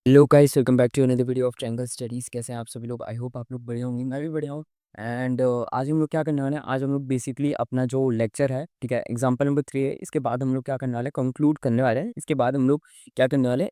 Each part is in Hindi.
Hello guys, welcome back to another video of triangle studies. कैसे हैं आप सभी लोग? आई होप आप लोग बढ़िया होंगे, मैं भी बढ़िया हूँ। एंड आज हम लोग क्या करने वाले हैं, आज हम लोग बेसिकली अपना जो लेक्चर है, ठीक है, एग्जांपल नंबर 3 है। इसके बाद हम लोग क्या करने वाले हैं, कंक्लूड करने वाले हैं। इसके बाद हम लोग क्या करने वाले हैं,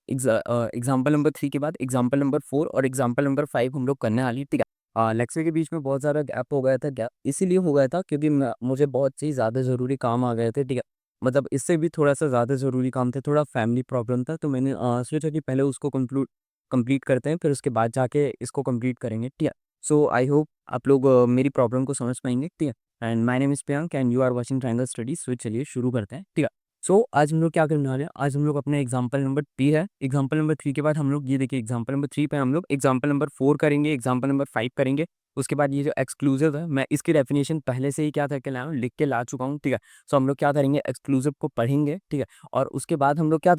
एग्जाम्पल नंबर 3 के बाद एग्जाम्पल नंबर 4 और एग्जाम्पल नंबर 5 हम लोग करने वाले हैं, ठीक है। लेक्चर के बीच में बहुत ज़्यादा गैप हो गया था। गैप इसीलिए हो गया था क्योंकि मुझे बहुत ही ज़्यादा ज़रूरी काम आ गए थे, ठीक है। मतलब इससे भी थोड़ा-सा ज़्यादा ज़रूरी काम थे, थोड़ा फैमिली प्रॉब्लम था, तो मैंने सोचा कि पहले उसको कंप्लीट करते हैं, फिर उसके बाद जाके इसको कंप्लीट करेंगे, ठीक है। सो आई होप आप लोग मेरी प्रॉब्लम को समझ पाएँगे, ठीक है। And my name is Priyank and you are watching triangle studies. So चलिए शुरू करते हैं, ठीक है। सो आज हम लोग क्या करने वाले हैं, आज हम लोग अपने एग्जांपल नंबर 3 है, एग्जांपल नंबर 3 के बाद हम लोग ये देखिए एग्जांपल नंबर 3 पे हम लोग एग्जांपल नंबर 4 करेंगे, एग्जांपल नंबर 5 करेंगे। उसके बाद ये जो एक्सक्लूसिव है, मैं इसकी डेफिनेशन पहले से ही क्या करके लाया हूँ, लिख के ला चुका हूँ, ठीक है। सो हम लोग क्या करेंगे, एक्सक्लूसिव को पढ़ेंगे, ठीक है। और उसके बाद हम लोग क्या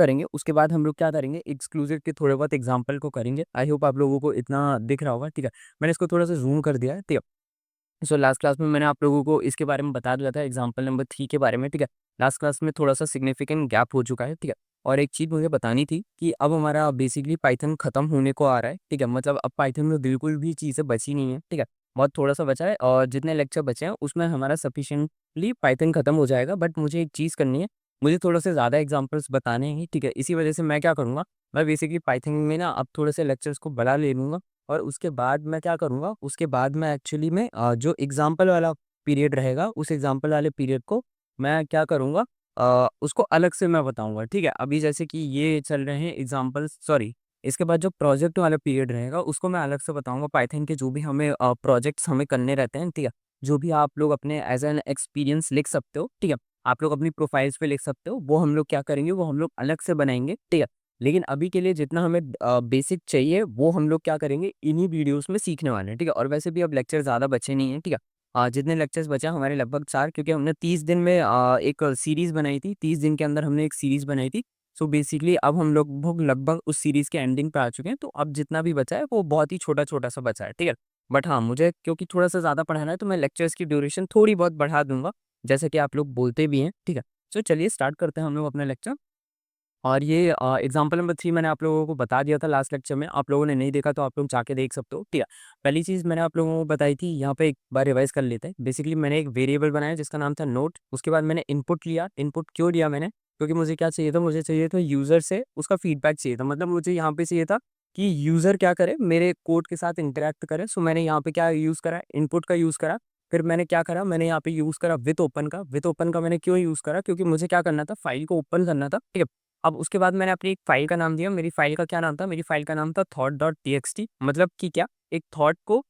करेंगे, एक्सक्लूसिव के थोड़े बहुत एग्जांपल को करेंगे। आई होप आप लोगों को इतना दिख रहा होगा, ठीक है। मैंने इसको थोड़ा सा ज़ूम कर दिया है, ठीक है। सो लास्ट क्लास में मैंने आप लोगों को इसके बारे में बता दिया था, एग्जांपल नंबर 3 के बारे में, ठीक है। लास्ट क्लास में थोड़ा-सा सिग्निफिकेंट गैप हो चुका है, ठीक है। और एक चीज़ मुझे बतानी थी कि अब हमारा बेसिकली पाइथन खत्म होने को आ रहा है, ठीक है। मतलब अब पाइथन में बिल्कुल भी चीज़ें बची नहीं है, ठीक है। बहुत थोड़ा-सा बचा है और जितने लेक्चर बचे हैं उसमें हमारा सफिशिएंटली पाइथन खत्म हो जाएगा। बट मुझे एक चीज़ करनी है, मुझे थोड़े-से ज़्यादा एग्जांपल्स बताने हैं, ठीक है। इसी वजह से मैं क्या करूँगा, मैं बेसिकली पाइथन में ना अब थोड़े से लेक्चर्स को बढ़ा ले लूँगा। और उसके बाद मैं क्या करूँगा, उसके बाद मैं एक्चुअली में जो एग्ज़ाम्पल वाला पीरियड रहेगा, उस एग्ज़ाम्पल वाले पीरियड को मैं क्या करूँगा, उसको अलग से मैं बताऊँगा, ठीक है। अभी जैसे कि ये चल रहे हैं एग्ज़ाम्पल्स, सॉरी, इसके बाद जो प्रोजेक्ट वाला पीरियड रहेगा, उसको मैं अलग से बताऊँगा। पाइथन के जो भी हमें प्रोजेक्ट्स हमें करने रहते हैं, ठीक है। जो भी आप लोग अपने एज़ एन एक्सपीरियंस लिख सकते हो, ठीक है। आप लोग अपनी प्रोफाइल्स पे लिख सकते हो, वो हम लोग क्या करेंगे, वो हम लोग अलग से बनाएँगे, ठीक है। लेकिन अभी के लिए जितना हमें बेसिक चाहिए वो हम लोग क्या करेंगे, इन्हीं वीडियोस में सीखने वाले हैं, ठीक है। और वैसे भी अब लेक्चर ज़्यादा बचे नहीं हैं, ठीक है। जितने लेक्चर्स बचे हैं हमारे लगभग 4, क्योंकि हमने 30 दिन में एक सीरीज़ बनाई थी, 30 दिन के अंदर हमने एक सीरीज़ बनाई थी। सो बेसिकली अब हम लोग भुग लगभग उस सीरीज़ के एंडिंग पे आ चुके हैं, तो अब जितना भी बचा है वो बहुत ही छोटा-छोटा सा बचा है, ठीक है। बट हाँ, मुझे क्योंकि थोड़ा-सा ज़्यादा पढ़ाना है तो मैं लेक्चर्स की ड्यूरेशन थोड़ी बहुत बढ़ा दूँगा, जैसा कि आप लोग बोलते भी हैं, ठीक है। सो चलिए स्टार्ट करते हैं हम लोग अपना लेक्चर। और ये एग्ज़ाम्पल नंबर 3 मैंने आप लोगों को बता दिया था लास्ट लेक्चर में, आप लोगों ने नहीं देखा तो आप लोग जाके देख सकते हो, ठीक है। पहली चीज़ मैंने आप लोगों को बताई थी, यहाँ पे एक बार रिवाइज़ कर लेते हैं। बेसिकली मैंने एक वेरिएबल बनाया जिसका नाम था नोट, उसके बाद मैंने इनपुट लिया। इनपुट क्यों लिया मैंने? क्योंकि मुझे क्या चाहिए था, मुझे चाहिए था यूज़र से उसका फीडबैक चाहिए था। मतलब मुझे यहाँ पे चाहिए था कि यूज़र क्या करे, मेरे कोड के साथ इंटरैक्ट करे। सो मैंने यहाँ पे क्या यूज़ करा, इनपुट का यूज़ करा। फिर मैंने क्या करा, मैंने यहाँ पे यूज़ करा विथ ओपन का मैंने क्यों यूज़ करा? क्योंकि मुझे क्या करना था, फाइल को ओपन करना था, ठीक है। अब उसके बाद मैंने अपनी एक फ़ाइल का नाम दिया, मेरी फ़ाइल का क्या नाम था? मेरी फ़ाइल का नाम था thought.txt। मतलब कि क्या? एक थॉट को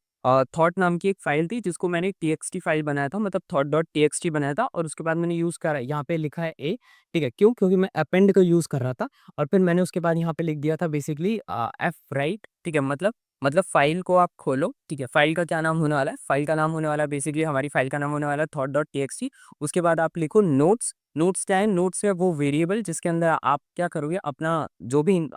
थॉट नाम की एक फ़ाइल थी जिसको मैंने टीएक्सटी फ़ाइल बनाया था, मतलब thought.txt बनाया था। और उसके बाद मैंने यूज़ करा, यहाँ पे लिखा है ए, ठीक है? क्यों? क्योंकि मैं अपेंड का यूज़ कर रहा था। और फिर मैंने उसके बाद यहाँ पे लिख दिया था बेसिकली fwrite, ठीक है? मतलब फ़ाइल को आप खोलो, ठीक है? फ़ाइल का क्या नाम होने वाला है? फ़ाइल का नाम होने वाला है बेसिकली, हमारी फ़ाइल का नाम होने वाला है thought.txt। उसके बाद आप लिखो नोट्स। नोट्स क्या है? नोट्स है वो वेरिएबल जिसके अंदर आप क्या करोगे, अपना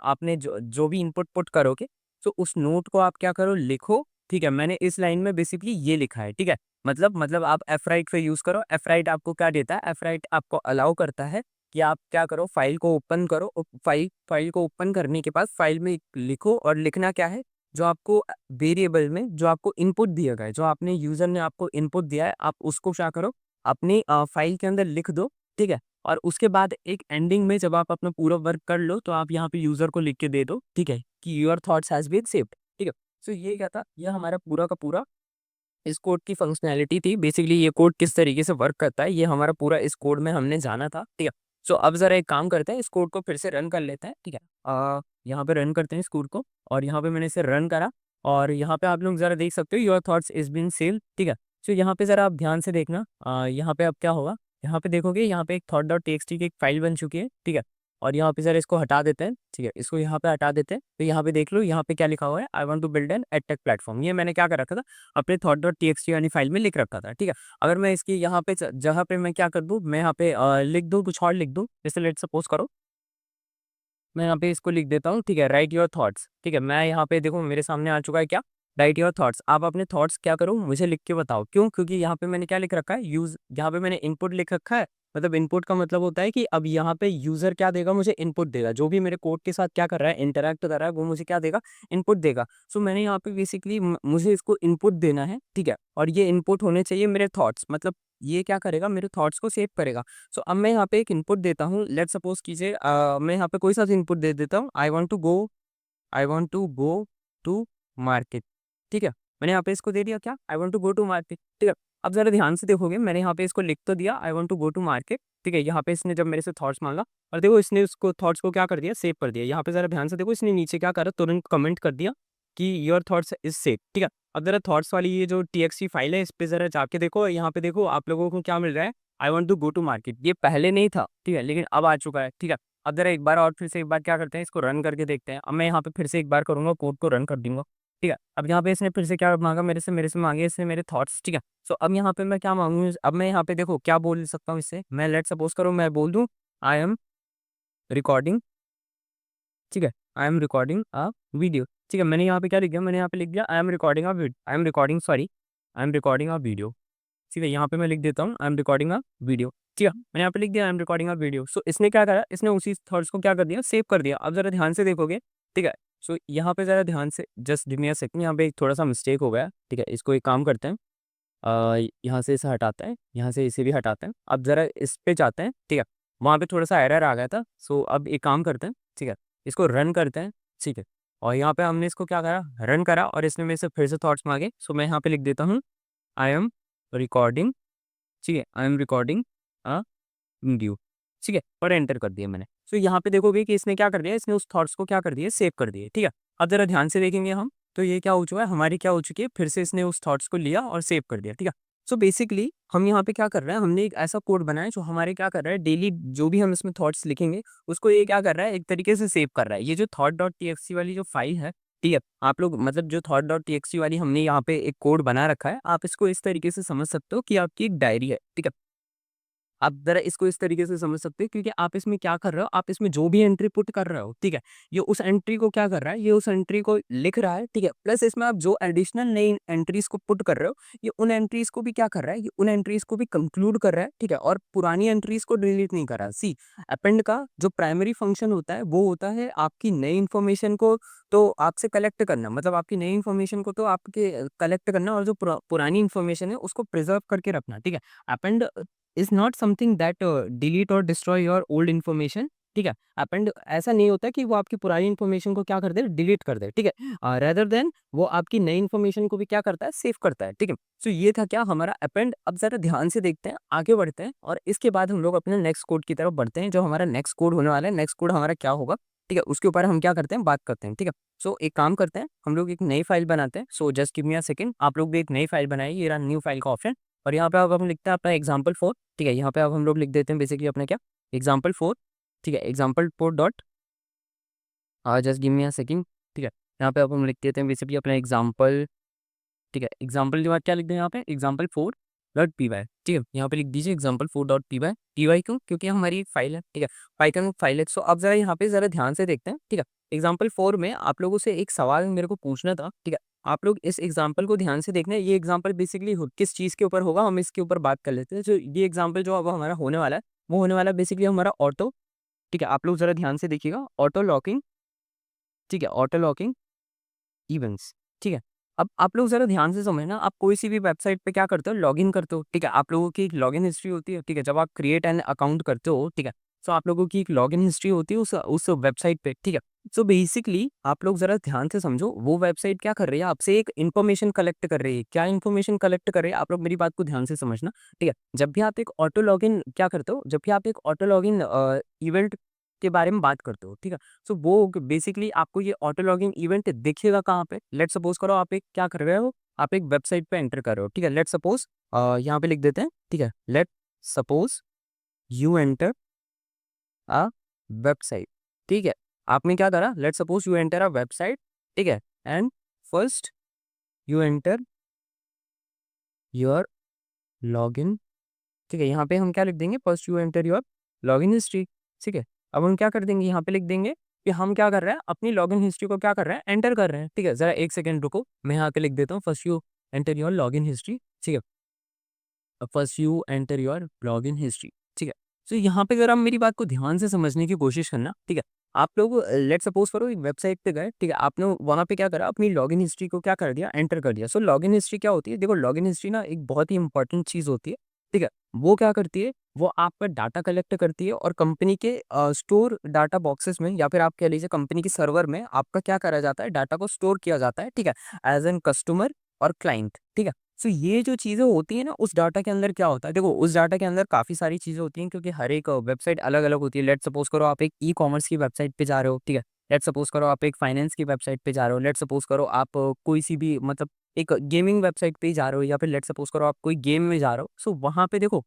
आपने जो भी इनपुट पुट करोगे, तो उस नोट को आप क्या करो, लिखो, ठीक है। मैंने इस लाइन में बेसिकली ये लिखा है, ठीक है। मतलब आप fwrite पे यूज़ करो। fwrite आपको क्या देता है? fwrite आपको अलाउ करता है कि आप क्या करो, फाइल को ओपन करो और फाइल को ओपन करने के बाद फाइल में लिखो। और लिखना क्या है? जो आपको वेरिएबल में जो आपको इनपुट दिया गया है, जो आपने यूज़र ने आपको इनपुट दिया है, आप उसको क्या करो, अपनी फाइल के अंदर लिख दो, ठीक है। और उसके बाद एक एंडिंग में जब आप अपना पूरा वर्क कर लो, तो आप यहाँ पे यूज़र को लिख के दे दो, ठीक है, कि your thoughts has been saved, ठीक है। सो ये क्या था? ये हमारा पूरा का पूरा इस कोड की फंक्शनैलिटी थी। बेसिकली ये कोड किस तरीके से वर्क करता है, ये हमारा पूरा इस कोड में हमने जाना था, ठीक है। सो अब ज़रा एक काम करते हैं, इस कोड को फिर से रन कर लेते हैं, ठीक है। यहाँ पे रन करते हैं इस कोड को, और यहाँ पे मैंने इसे रन करा। और यहाँ पे आप लोग ज़रा देख सकते हो, your thoughts is been saved, ठीक है। सो यहाँ पे ज़रा आप ध्यान से देखना, यहाँ पे अब क्या होगा, यहाँ पे देखोगे, यहाँ पे एक thought.txt की एक फाइल बन चुकी है, ठीक है। और यहाँ पे ज़रा इसको हटा देते हैं, ठीक है, इसको यहाँ पे हटा देते हैं। तो यहाँ पे देख लो, यहाँ पे क्या लिखा हुआ है, I want to build an edtech platform. ये मैंने क्या कर रखा था, अपने thought.txt वाली फाइल में लिख रखा था, ठीक है। अगर मैं इसकी यहाँ पे जगह पे मैं क्या कर दूँ, मैं यहाँ पे लिख दूँ, कुछ और लिख दूँ, जैसे लेट्स सपोज करो मैं यहाँ पे इसको लिख देता हूँ, ठीक है, राइट योर थॉट्स, ठीक है। मैं यहाँ पे देखो मेरे सामने आ चुका है क्या, राइट योर थॉट्स। आप अपने थॉट्स क्या करो, मुझे लिख के बताओ। क्यों? क्योंकि यहाँ पे मैंने क्या लिख रखा है, यूज, यहाँ पे मैंने इनपुट लिख रखा है, मतलब इनपुट का मतलब होता है कि अब यहाँ पे यूजर क्या देगा, मुझे इनपुट देगा, जो भी मेरे कोड के साथ क्या कर रहा है, इंटरैक्ट कर रहा है, वो मुझे क्या देगा, इनपुट देगा। सो मैंने यहाँ पे बेसिकली मुझे इसको इनपुट देना है, ठीक है, और ये इनपुट होने चाहिए मेरे थॉट्स, मतलब ये क्या करेगा, मेरे थॉट्स को सेव करेगा। सो अब मैं यहाँ पे एक इनपुट देता हूँ, लेट सपोज कीजिए मैं यहाँ पे कोई सा इनपुट दे देता हूँ, I want to go to market, ठीक है। मैंने यहाँ पे इसको दे दिया क्या, I want to go to market, ठीक है। अब जरा ध्यान से देखोगे, मैंने यहाँ पे इसको लिख तो दिया I want to go to market, ठीक है। यहाँ पे इसने जब मेरे से थॉट्स मांगा, और देखो इसने उसको थॉट्स को क्या कर दिया, सेव कर दिया। यहाँ पे जरा ध्यान से देखो, इसने नीचे क्या करा, तुरंत कमेंट कर दिया कि योर थॉट्स इज सेव, ठीक है। अब जरा थॉट्स वाली ये जो TXT फाइल है, इस पे जरा जाके देखो, यहाँ पे देखो आप लोगों को क्या मिल रहा है, I want to go to market. ये पहले नहीं था, ठीक है, लेकिन अब आ चुका है, ठीक है। अब जरा एक बार और फिर से एक बार क्या करते हैं, इसको रन करके देखते हैं। अब मैं यहाँ पे फिर से एक बार करूंगा, कोड को रन कर दूंगा, ठीक है। अब यहाँ पे इसने फिर से क्या मांगा, मेरे से मांगे इसने मेरे थॉट्स, ठीक है। सो अब यहाँ पे मैं क्या मांगू, अब मैं यहाँ पे देखो क्या बोल सकता हूँ इससे, मैं लेट सपोज करूँ, मैं बोल दूँ आई एम रिकॉर्डिंग, ठीक है, आई एम रिकॉर्डिंग अ वीडियो, ठीक है। मैंने यहाँ पे क्या लिख दिया, मैंने यहाँ पे लिख दिया I am recording a video, I am recording, sorry, I am recording a video, ठीक है। यहाँ पे मैं लिख देता हूँ I am recording a video, ठीक है। मैंने यहाँ पे लिख दिया I am recording a video. So इसने क्या करा, इसने उसी थॉट्स को क्या कर दिया, सेव कर दिया। अब जरा ध्यान से देखोगे, ठीक है। सो यहाँ पे जरा ध्यान से, just give me a second, यहाँ पे एक थोड़ा सा मिस्टेक हो गया, ठीक है। इसको एक काम करते हैं, यहाँ से इसे हटाते हैं, यहाँ से इसे भी हटाते हैं। अब जरा इस पे जाते हैं, ठीक है। वहाँ पे थोड़ा सा एरर आ गया था। सो अब एक काम करते हैं, ठीक है, इसको रन करते हैं, ठीक है। और यहाँ पे हमने इसको क्या करा, रन करा, और इसने मेरे से फिर से थॉट्स मांगे। सो मैं यहाँ पे लिख देता हूँ आई एम रिकॉर्डिंग, ठीक है, आई एम रिकॉर्डिंग अ वीडियो, ठीक है, और एंटर कर दिया मैंने। तो यहाँ पे देखोगे कि इसने क्या कर दिया, इसने उस थॉट्स को क्या कर दिया, सेव कर दिया, ठीक है। अब जरा ध्यान से देखेंगे हम, तो ये क्या हो चुका है, हमारी क्या हो चुकी है, फिर से इसने उस थॉट्स को लिया और सेव कर दिया, ठीक है। सो बेसिकली हम यहाँ पे क्या कर रहे हैं, हमने एक ऐसा कोड बनाया है जो हमारे क्या कर रहा है, डेली जो भी हम इसमें थॉट्स लिखेंगे, उसको ये क्या कर रहा है, एक तरीके से सेव कर रहा है। ये जो thought.txt वाली जो फाइल है, ठीक है, आप लोग मतलब जो thought.txt वाली हमने यहाँ पे एक कोड बना रखा है, आप इसको इस तरीके से समझ सकते हो कि आपकी एक डायरी है, ठीक है। आप ज़रा इसको इस तरीके से समझ सकते हो, क्योंकि आप इसमें क्या कर रहे हो, आप इसमें जो भी एंट्री पुट कर रहे हो, ठीक है, ये उस एंट्री को क्या कर रहा है, ये उस एंट्री को लिख रहा है, ठीक है। प्लस इसमें आप जो एडिशनल नई एंट्रीज को पुट कर रहे हो, ये उन एंट्रीज को भी क्या कर रहा है, ये उन एंट्रीज को भी कंक्लूड कर रहा है, ठीक है, और पुरानी एंट्रीज को डिलीट नहीं कर रहा। सी, अपेंड का जो प्राइमरी फंक्शन होता है, वो होता है आपकी नई इन्फॉर्मेशन को तो आपसे कलेक्ट करना, मतलब आपकी नई इन्फॉर्मेशन को तो आपके कलेक्ट करना, और जो पुरानी इन्फॉर्मेशन है उसको प्रिजर्व करके रखना, ठीक है। Append is not something that delete और डिस्ट्रॉय योर ओल्ड इन्फॉर्मेशन, ठीक है। अपेंड ऐसा नहीं होता कि वो आपकी पुरानी इन्फॉर्मेशन को क्या कर दे, डिलीट कर दे, ठीक है। रेदर देन वो आपकी नई इन्फॉर्मेशन को भी क्या करता है, सेव करता है, ठीक है। सो ये था क्या हमारा अपेंड। अब जरा ध्यान से देखते हैं, आगे बढ़ते हैं, और इसके बाद हम लोग अपने नेक्स्ट कोड की तरफ बढ़ते हैं। जो हमारा नेक्स्ट कोड होने वाला है, नेक्स्ट कोड हमारा क्या होगा, ठीक है, उसके ऊपर हम क्या करते हैं, बात करते हैं, ठीक है। सो एक काम करते हैं, हम लोग एक नई फाइल बनाते हैं। So just give me a second, आप लोग भी एक नई फाइल बनाइए, ये रहा न्यू फाइल का ऑप्शन, और यहाँ पे अब हम लिखते हैं अपना एग्जाम्पल 4, ठीक है। यहाँ पे अब हम लोग लिख देते हैं बेसिकली अपना क्या, एग्जाम्पल 4, ठीक है, example 4 dot, just give me a second, ठीक है। यहाँ पे अब हम लिख देते हैं बेसिकली अपना एग्जाम्पल, ठीक है। एग्जाम्पल के बाद क्या लिख दें, यहाँ पे एग्जाम्पल 4.py, ठीक है। यहाँ पे लिख दीजिए एग्जाम्पल 4.py, py क्यों, क्योंकि हमारी एक फाइल है, ठीक है, पाइथन फाइल है। सो अब जरा यहाँ पे जरा ध्यान से देखते हैं, ठीक है। एग्जाम्पल 4 में आप लोगों से एक सवाल मेरे को पूछना था, ठीक है। आप लोग इस एग्जाम्पल को ध्यान से देखना है। ये एग्जाम्पल बेसिकली किस चीज़ के ऊपर होगा, हम इसके ऊपर बात कर लेते हैं। जो ये एग्जाम्पल जो अब हमारा होने वाला है, वो होने वाला है बेसिकली हमारा ऑटो, ठीक है। आप लोग जरा ध्यान से देखिएगा, ऑटो लॉकिंग, ठीक है, ऑटो लॉकिंग इवेंट्स, ठीक है। अब आप लोग ज़रा ध्यान से समझना, आप कोई सी भी वेबसाइट पे क्या करते हो, लॉगिन करते हो, ठीक है। आप लोगों की एक लॉगिन हिस्ट्री होती है, ठीक है। जब आप क्रिएट एन अकाउंट करते हो, ठीक है, तो आप लोगों की एक लॉगिन हिस्ट्री होती है उस वेबसाइट पे, ठीक है। सो बेसिकली आप लोग ज़रा ध्यान से समझो, वो वेबसाइट क्या कर रही है, आपसे एक इन्फॉर्मेशन कलेक्ट कर रही है। क्या इन्फॉर्मेशन कलेक्ट कर रही है, आप लोग मेरी बात को ध्यान से समझना, ठीक है। जब भी आप एक ऑटो लॉगिन क्या करते हो, जब भी आप एक ऑटो लॉगिन इवेंट के बारे में बात करते हो, ठीक है। सो वो बेसिकली आपको ये ऑटो लॉगिंग इवेंट दिखेगा कहाँ पे, लेट सपोज करो आप एक क्या कर रहे हो, आप एक वेबसाइट पे एंटर कर रहे हो, ठीक है। लेट सपोज यहाँ पे लिख देते हैं, ठीक है, let suppose you enter a website, ठीक है। आपने क्या करा, let suppose you enter a website, ठीक है, and first you enter your login, ठीक है। यहाँ पे हम क्या लिख देंगे, first you enter your login history, ठीक है। अब हम क्या कर देंगे, यहाँ पे लिख देंगे कि हम क्या कर रहे हैं, अपनी लॉगिन हिस्ट्री को क्या कर रहे हैं, एंटर कर रहे हैं, ठीक है। जरा एक सेकंड रुको, मैं यहाँ पे लिख देता हूँ first you enter your login history, ठीक है, first you enter your login history, ठीक है। सो यहाँ पे अगर आप मेरी बात को ध्यान से समझने की कोशिश करना, ठीक है? आप लोग लेट्स सपोज़ करो एक वेबसाइट पे गए, ठीक है? आपने वहाँ पे क्या करा, अपनी लॉगिन हिस्ट्री को क्या कर दिया, एंटर कर दिया। सो लॉगिन हिस्ट्री क्या होती है? देखो लॉगिन हिस्ट्री ना एक बहुत ही इम्पोर्टेंट चीज़ होती है, ठीक है? वो क्या करती है, वो आपका डाटा कलेक्ट करती है और कंपनी के स्टोर डाटा बॉक्सेस में या फिर आप कह लीजिए कंपनी के सर्वर में आपका क्या करा जाता है, डाटा को स्टोर किया जाता है, ठीक है? एज़ एन कस्टमर और क्लाइंट, ठीक है? सो ये जो चीज़ें होती हैं ना, उस डाटा के अंदर क्या होता है, देखो उस डाटा के अंदर काफ़ी सारी चीज़ें होती हैं क्योंकि हर एक वेबसाइट अलग-अलग होती है। लेट्स सपोज़ करो आप एक ई-कॉमर्स की वेबसाइट पे जा रहे हो, ठीक है? लेट्स सपोज़ करो आप एक फाइनेंस की वेबसाइट पे जा रहे हो, लेट्स सपोज़ करो आप कोई सी भी मतलब एक गेमिंग वेबसाइट पे ही जा रहे हो या फिर लेट्स सपोज़ करो आप कोई गेम में जा रहे हो। सो वहाँ पे देखो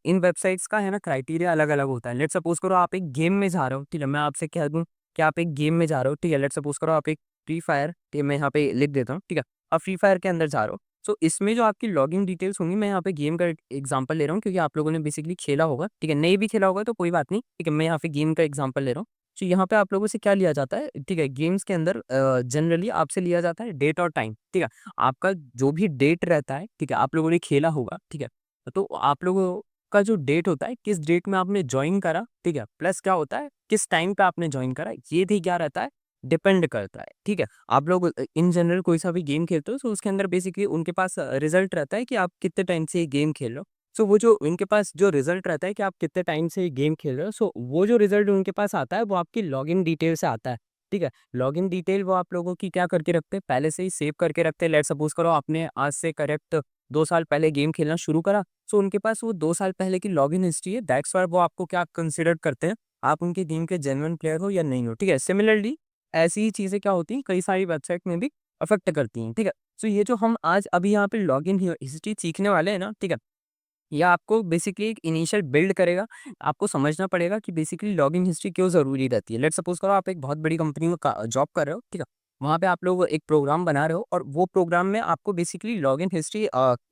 इन वेबसाइट्स का है ना क्राइटेरिया अलग-अलग होता है। लेट्स सपोज़ करो आप एक गेम में जा रहे हो, ठीक है? मैं आपसे कह दूँ कि आप एक गेम में जा रहे हो, ठीक है? लेट्स सपोज़ करो आप एक फ्री फायर, ठीक है? मैं यहाँ पे लिख देता हूँ, ठीक है? आप फ्री फायर के अंदर जा रहे हो। सो इसमें जो आपकी लॉगिन डिटेल्स होंगी, मैं यहाँ पे गेम का एग्जांपल ले रहा हूँ क्योंकि आप लोगों ने बेसिकली खेला होगा, ठीक है? नहीं भी खेला होगा तो कोई बात नहीं, ठीक है? मैं यहाँ पे गेम का एग्जांपल ले रहा हूँ। तो यहाँ पे आप लोगों से क्या लिया जाता है, ठीक है? गेम्स के अंदर जनरली आपसे लिया जाता है डेट और टाइम, ठीक है? आपका जो भी डेट रहता है, ठीक है? आप लोगों ने खेला होगा, ठीक है? तो आप लोगों का जो डेट होता है, किस डेट में आपने जॉइन करा, ठीक है? प्लस क्या होता है, किस टाइम पे आपने जॉइन करा, ये भी क्या रहता है, डिपेंड करता है, ठीक है? आप लोग इन जनरल कोई सा भी गेम खेलते हो, सो उसके अंदर बेसिकली उनके पास रिजल्ट रहता है कि आप कितने टाइम से ये गेम खेल रहे हो। सो वो जो उनके पास जो रिजल्ट रहता है कि आप कितने टाइम से ये गेम खेल रहे हो, सो वो जो रिजल्ट उनके पास आता है वो आपकी लॉगिन डिटेल से आता है, ठीक है? लॉगिन डिटेल वो आप लोगों की क्या करके रखते हैं, पहले से ही सेव करके रखते हैं। लेट्स सपोज़ करो आपने आज से करेक्ट 2 साल पहले गेम खेलना शुरू करा, सो उनके पास वो 2 साल पहले की लॉगिन हिस्ट्री है, दैट्स व्हाई वो आपको क्या कंसीडर करते हैं, आप उनके गेम के जेन्युइन प्लेयर हो या नहीं हो, ठीक है? सिमिलरली ऐसी ही चीज़ें क्या होती हैं, कई सारी वेबसाइट में भी अफ़ेक्ट करती हैं, ठीक है? सो ये जो हम आज अभी यहाँ पे लॉगिन हिस्ट्री सीखने वाले हैं ना, ठीक है? ये आपको बेसिकली एक इनिशियल बिल्ड करेगा। आपको समझना पड़ेगा कि बेसिकली लॉगिन हिस्ट्री क्यों ज़रूरी रहती है। लेट्स सपोज़ करो आप एक बहुत बड़ी कंपनी में का जॉब कर रहे हो, ठीक है? वहाँ पे आप लोग एक प्रोग्राम बना रहे हो और वो प्रोग्राम में आपको बेसिकली लॉगिन हिस्ट्री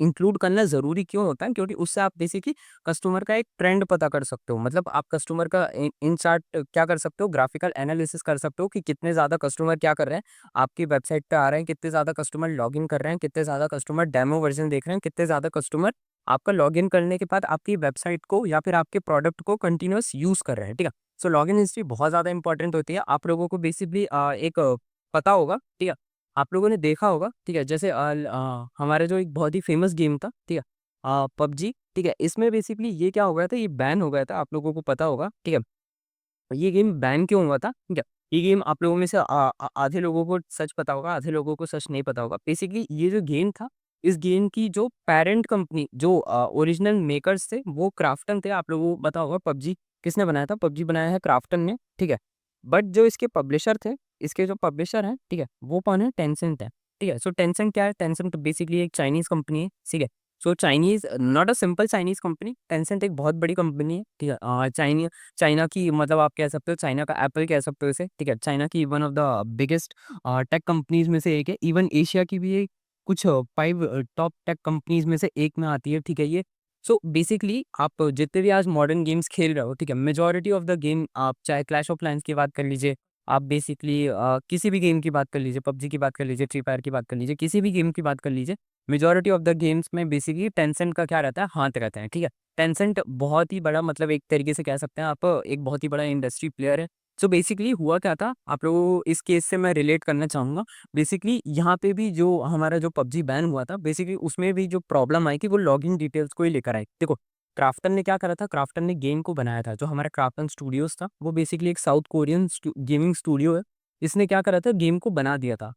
इंक्लूड करना ज़रूरी क्यों होता है? क्योंकि उससे आप बेसिकली कस्टमर का एक ट्रेंड पता कर सकते हो। मतलब आप कस्टमर का इन इन चार्ट क्या कर सकते हो, ग्राफ़िकल एनालिसिस कर सकते हो कि कितने ज़्यादा कस्टमर क्या कर रहे हैं, आपकी वेबसाइट पे आ रहे हैं, कितने ज़्यादा कस्टमर लॉगिन कर रहे हैं, कितने ज़्यादा कस्टमर डेमो वर्ज़न देख रहे हैं, कितने ज़्यादा कस्टमर आपका लॉगिन करने के बाद आपकी वेबसाइट को या फिर आपके प्रोडक्ट को कंटिन्यूअस यूज़ कर रहे हैं, ठीक है? सो लॉगिन हिस्ट्री बहुत ज़्यादा इंपॉर्टेंट होती है। आप लोगों को बेसिकली एक पता होगा, ठीक है? आप लोगों ने देखा होगा, ठीक है? जैसे हमारा जो एक बहुत ही फ़ेमस गेम था, ठीक है? पबजी, ठीक है? इसमें बेसिकली ये क्या हो गया था, ये बैन हो गया था, आप लोगों को पता होगा, ठीक है? ये गेम बैन क्यों हुआ था? ठीक है? ये गेम आप लोगों में से आधे लोगों को सच पता होगा, आधे लोगों को सच नहीं पता होगा। बेसिकली ये जो गेम था, इस गेम की जो पैरेंट कंपनी जो ओरिजिनल मेकर्स थे, वो क्राफ्टन थे। आप लोगों को पता होगा पबजी किसने बनाया था? पबजी बनाया है क्राफ्टन ने, ठीक है? बट जो इसके पब्लिशर थे, इसके जो पब्लिशर हैं, ठीक है? वो कौन है? टेंसेंट है, ठीक है? सो टेंसेंट क्या है? टेंसेंट बेसिकली एक चाइनीज़ कंपनी है, ठीक है? So Chinese not a simple Chinese company, Tencent एक बहुत बड़ी कंपनी है, ठीक है? चाइना की मतलब आप कह सकते हो चाइना का एप्पल कह सकते हो इसे, ठीक है? चाइना की one of the biggest tech companies में से एक है। इवन एशिया की भी ये कुछ 5 टॉप टेक कंपनीज़ में से एक में आती है, ठीक है ये? सो बेसिकली आप जितने भी आज मॉडर्न गेम्स खेल रहे हो, ठीक है? मेजॉरिटी ऑफ द गेम आप चाहे क्लैश ऑफ क्लैंस की बात कर लीजिए, आप बेसिकली किसी भी गेम की बात कर लीजिए, पबजी की बात कर लीजिए, फ्री फायर की बात कर लीजिए, किसी भी गेम की बात कर लीजिए, मेजॉरिटी ऑफ द गेम्स में बेसिकली टेंसेंट का क्या रहता है? हाथ रहता है, ठीक है? टेंसेंट बहुत ही बड़ा मतलब एक तरीके से कह सकते हैं आप एक बहुत ही बड़ा इंडस्ट्री प्लेयर है। सो बेसिकली हुआ क्या था, आप लोगों को इस केस से मैं रिलेट करना चाहूँगा। बेसिकली यहाँ पे भी जो हमारा जो पबजी बैन हुआ था, बेसिकली उसमें भी जो प्रॉब्लम आई थी वो लॉगिन डिटेल्स को ही लेकर आई। देखो, क्राफ्टन ने क्या करा था, क्राफ्टन ने गेम को बनाया था। जो हमारा क्राफ्टन स्टूडियोज़ था, वो बेसिकली एक साउथ कोरियन गेमिंग स्टूडियो है। इसने क्या करा था, गेम को बना दिया था।